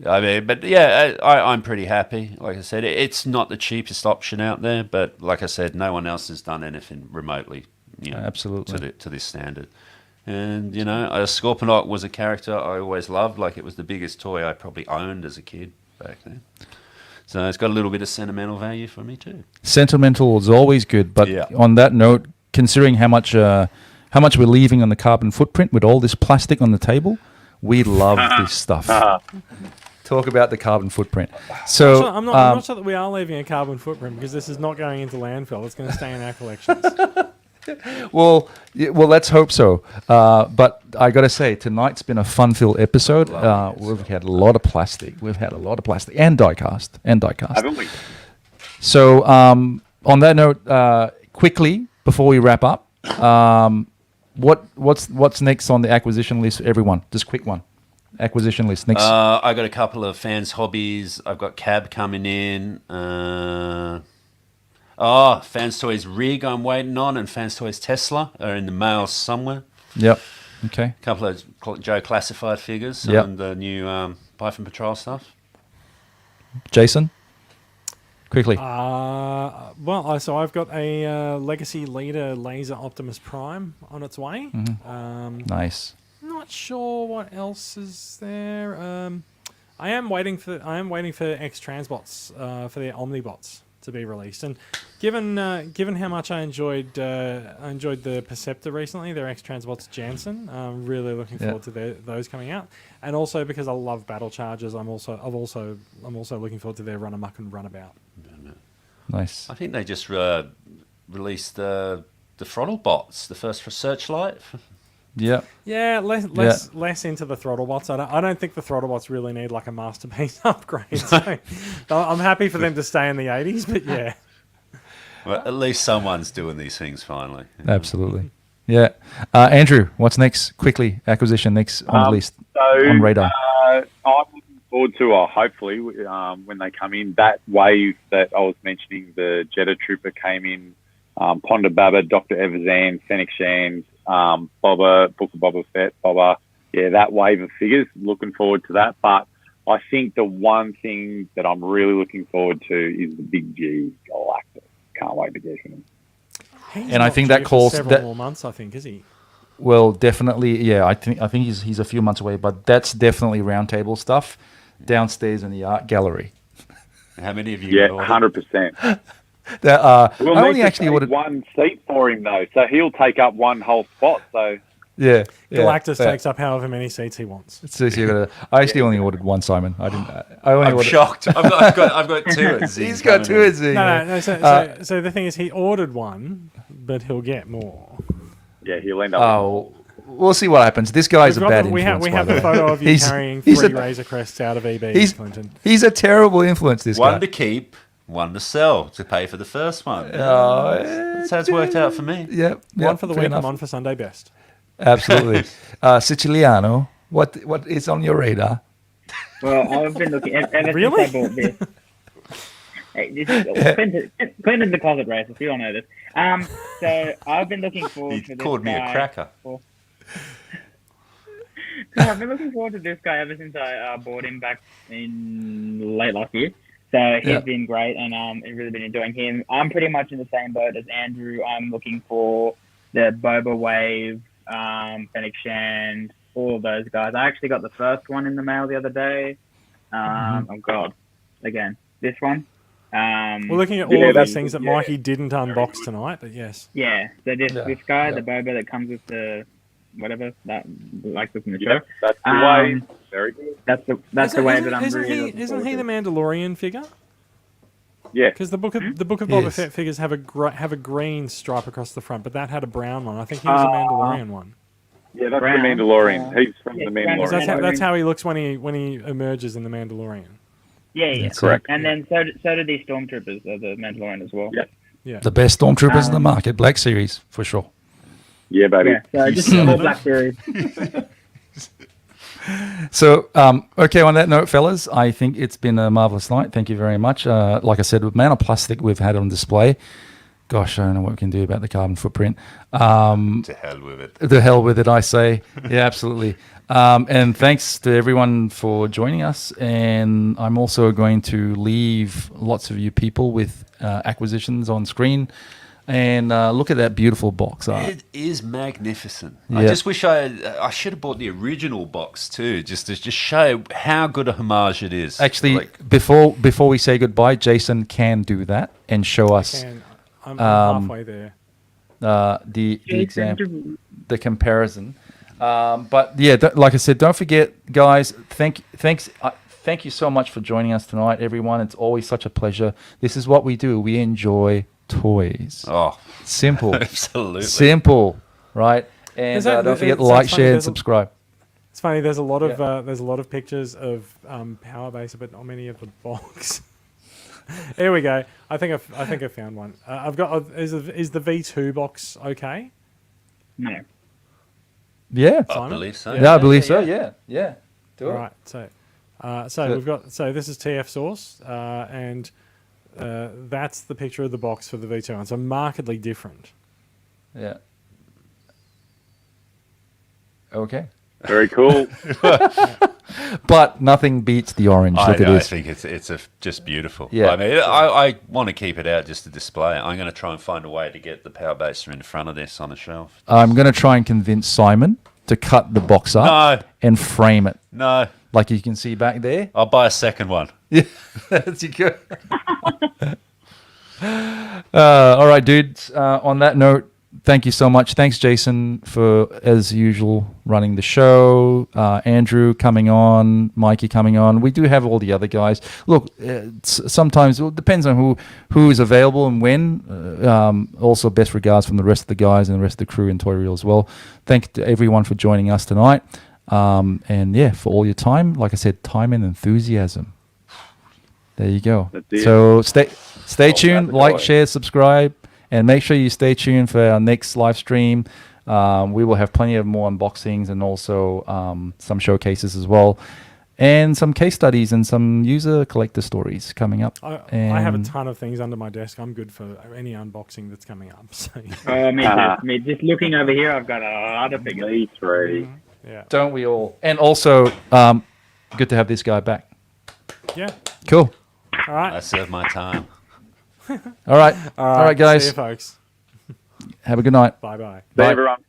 I mean, but yeah, I'm pretty happy. Like I said, it's not the cheapest option out there, but like I said, no one else has done anything remotely, absolutely to this standard. And, a Scorponok was a character I always loved. Like, it was the biggest toy I probably owned as a kid back then. So it's got a little bit of sentimental value for me, too. Sentimental is always good. But on that note, considering how much we're leaving on the carbon footprint with all this plastic on the table, we love this stuff. Talk about the carbon footprint. So I'm not sure that we are leaving a carbon footprint, because this is not going into landfill. It's going to stay in our collections. Well, let's hope so. But I got to say, tonight's been a fun-filled episode. We've had a lot of plastic. And die-cast. Haven't we? So on that note, quickly, before we wrap up, what's next on the acquisition list, everyone? Just quick one. Acquisition list next. I got a couple of FansHobbies. I've got Cab coming in. Fans Toys Rig I'm waiting on, and Fans Toys Tesla are in the mail somewhere. Yep. Okay. A couple of Joe Classified figures and the new Python Patrol stuff. Jason, quickly. So I've got a Legacy Leader Laser Optimus Prime on its way. Mm-hmm. Nice. Not sure what else is there. I am waiting for X Transbots for their Omnibots to be released, and given how much I enjoyed the Perceptor recently, their X Transbots Jansen, I'm really looking forward to those coming out, and also because I love Battle Chargers, I'm also looking forward to their Run Amok and Runabout. Nice. I think they just released the Throttle Bots, the first for Searchlight. Yeah. Yeah, less into the Throttlebots. I don't think the Throttlebots really need like a masterpiece upgrade. So I'm happy for them to stay in the 80s, but yeah. Well, at least someone's doing these things finally. Absolutely. Yeah. Andrew, what's next? Quickly, acquisition next on the list, on radar. I'm looking forward to, hopefully, when they come in, that wave that I was mentioning, the Jetta Trooper came in, Ponda Baba, Dr. Evazan, Fennec Shand, Boba, Book of Boba Fett, Boba. Yeah, that wave of figures, looking forward to that. But I think the one thing that I'm really looking forward to is the Big G Galactus. Can't wait to get him. And I think that calls several more months. I think, is he? Well, definitely. Yeah, I think he's a few months away, but that's definitely roundtable stuff downstairs in the art gallery. How many of you? Yeah, 100%. We'll only actually ordered one seat for him though, so he'll take up one whole spot. So yeah. Galactus takes up however many seats he wants. So I actually only ordered one, Simon. I'm shocked. I've got two at Z. He's got two at Z. No. So the thing is, he ordered one, but he'll get more. Yeah, he'll end up. Oh, we'll see what happens. This guy's a bad influence. We have the photo of you carrying 3 Razor Crests out of EB, Clinton. He's a terrible influence, this guy. One to keep, one to sell, to pay for the first one. That's how it's worked out for me. Yep. One for the week and one for Sunday best. Absolutely. Siciliano, what is on your radar? Well, I've been looking ever since I bought this. Clinton's a closet racist. You all know this. So I've been looking forward to this. He called me a cracker. I've been looking forward to this guy ever since I bought him back in late last year. So he's been great, and I've really been enjoying him. I'm pretty much in the same boat as Andrew. I'm looking for the Boba Wave, Fennec Shand, all of those guys. I actually got the first one in the mail the other day. Oh God, again, this one. We're looking at all of these things that Mikey didn't unbox tonight, but yes. Yeah, so this guy, the Boba that comes with the whatever that like this in the show. That's the way. Very good. That's the way that I'm really. Isn't he the Mandalorian figure? Yeah. Because the book of Boba Fett figures have a green stripe across the front, but that had a brown one. I think he was a Mandalorian one. Yeah, that's Brown. The Mandalorian. He's from the Mandalorian. That's how he looks when he emerges in the Mandalorian. Yeah, correct. And then so did these stormtroopers of the Mandalorian as well. Yeah. The best stormtroopers in the market, Black Series for sure. Yeah, baby. Yeah, so just all Black Series. So, okay, on that note, fellas, I think it's been a marvelous night. Thank you very much. Like I said, with the amount of plastic we've had on display, gosh, I don't know what we can do about the carbon footprint. To hell with it. The hell with it, I say. Yeah, absolutely. And thanks to everyone for joining us. And I'm also going to leave lots of you people with acquisitions on screen. And look at that beautiful box art. It is magnificent. Yeah. I just wish I should have bought the original box too, just to show how good a homage it is. Actually, before we say goodbye, Jason can do that and show us. I'm halfway there. The example, the comparison. But yeah, like I said, don't forget, guys. Thank you so much for joining us tonight, everyone. It's always such a pleasure. This is what we do. We enjoy toys. Oh, simple. Absolutely simple, right? And don't forget to like, share, and subscribe. It's funny. There's a lot of pictures of Power Base, but not many of the box. Here we go. I think I found one. I've got. Is the V2 box okay? No. Yeah, I believe so. Yeah, I believe so. Yeah. Do it. All right. So we've got. So this is TF Source, and that's the picture of the box for the V2, and so markedly different. Yeah. Okay. Very cool. But nothing beats the orange. Look at this. I think it's just beautiful. Yeah. I mean, I want to keep it out just to display it. I'm going to try and find a way to get the Power Baser in front of this on a shelf. I'm going to try and convince Simon to cut the box up and frame it. No. Like you can see back there. I'll buy a second one. Yeah, that's good. All right, dudes. On that note, thank you so much. Thanks, Jason, for, as usual, running the show. Andrew coming on, Mikey coming on. We do have all the other guys. Look, sometimes it depends on who is available and when. Also, best regards from the rest of the guys and the rest of the crew in Toy Reel as well. Thank to everyone for joining us tonight. And yeah, for all your time. Like I said, time and enthusiasm. There you go. So stay tuned, like, share, subscribe. And make sure you stay tuned for our next live stream. We will have plenty of more unboxings and also some showcases as well. And some case studies and some user collector stories coming up. I have a ton of things under my desk. I'm good for any unboxing that's coming up. So. Me just looking over here, I've got a lot of figures. E3. Yeah. Don't we all? And also, good to have this guy back. Yeah. Cool. All right. I served my time. All right, guys. See you, folks. Have a good night. Bye-bye. Bye, everyone.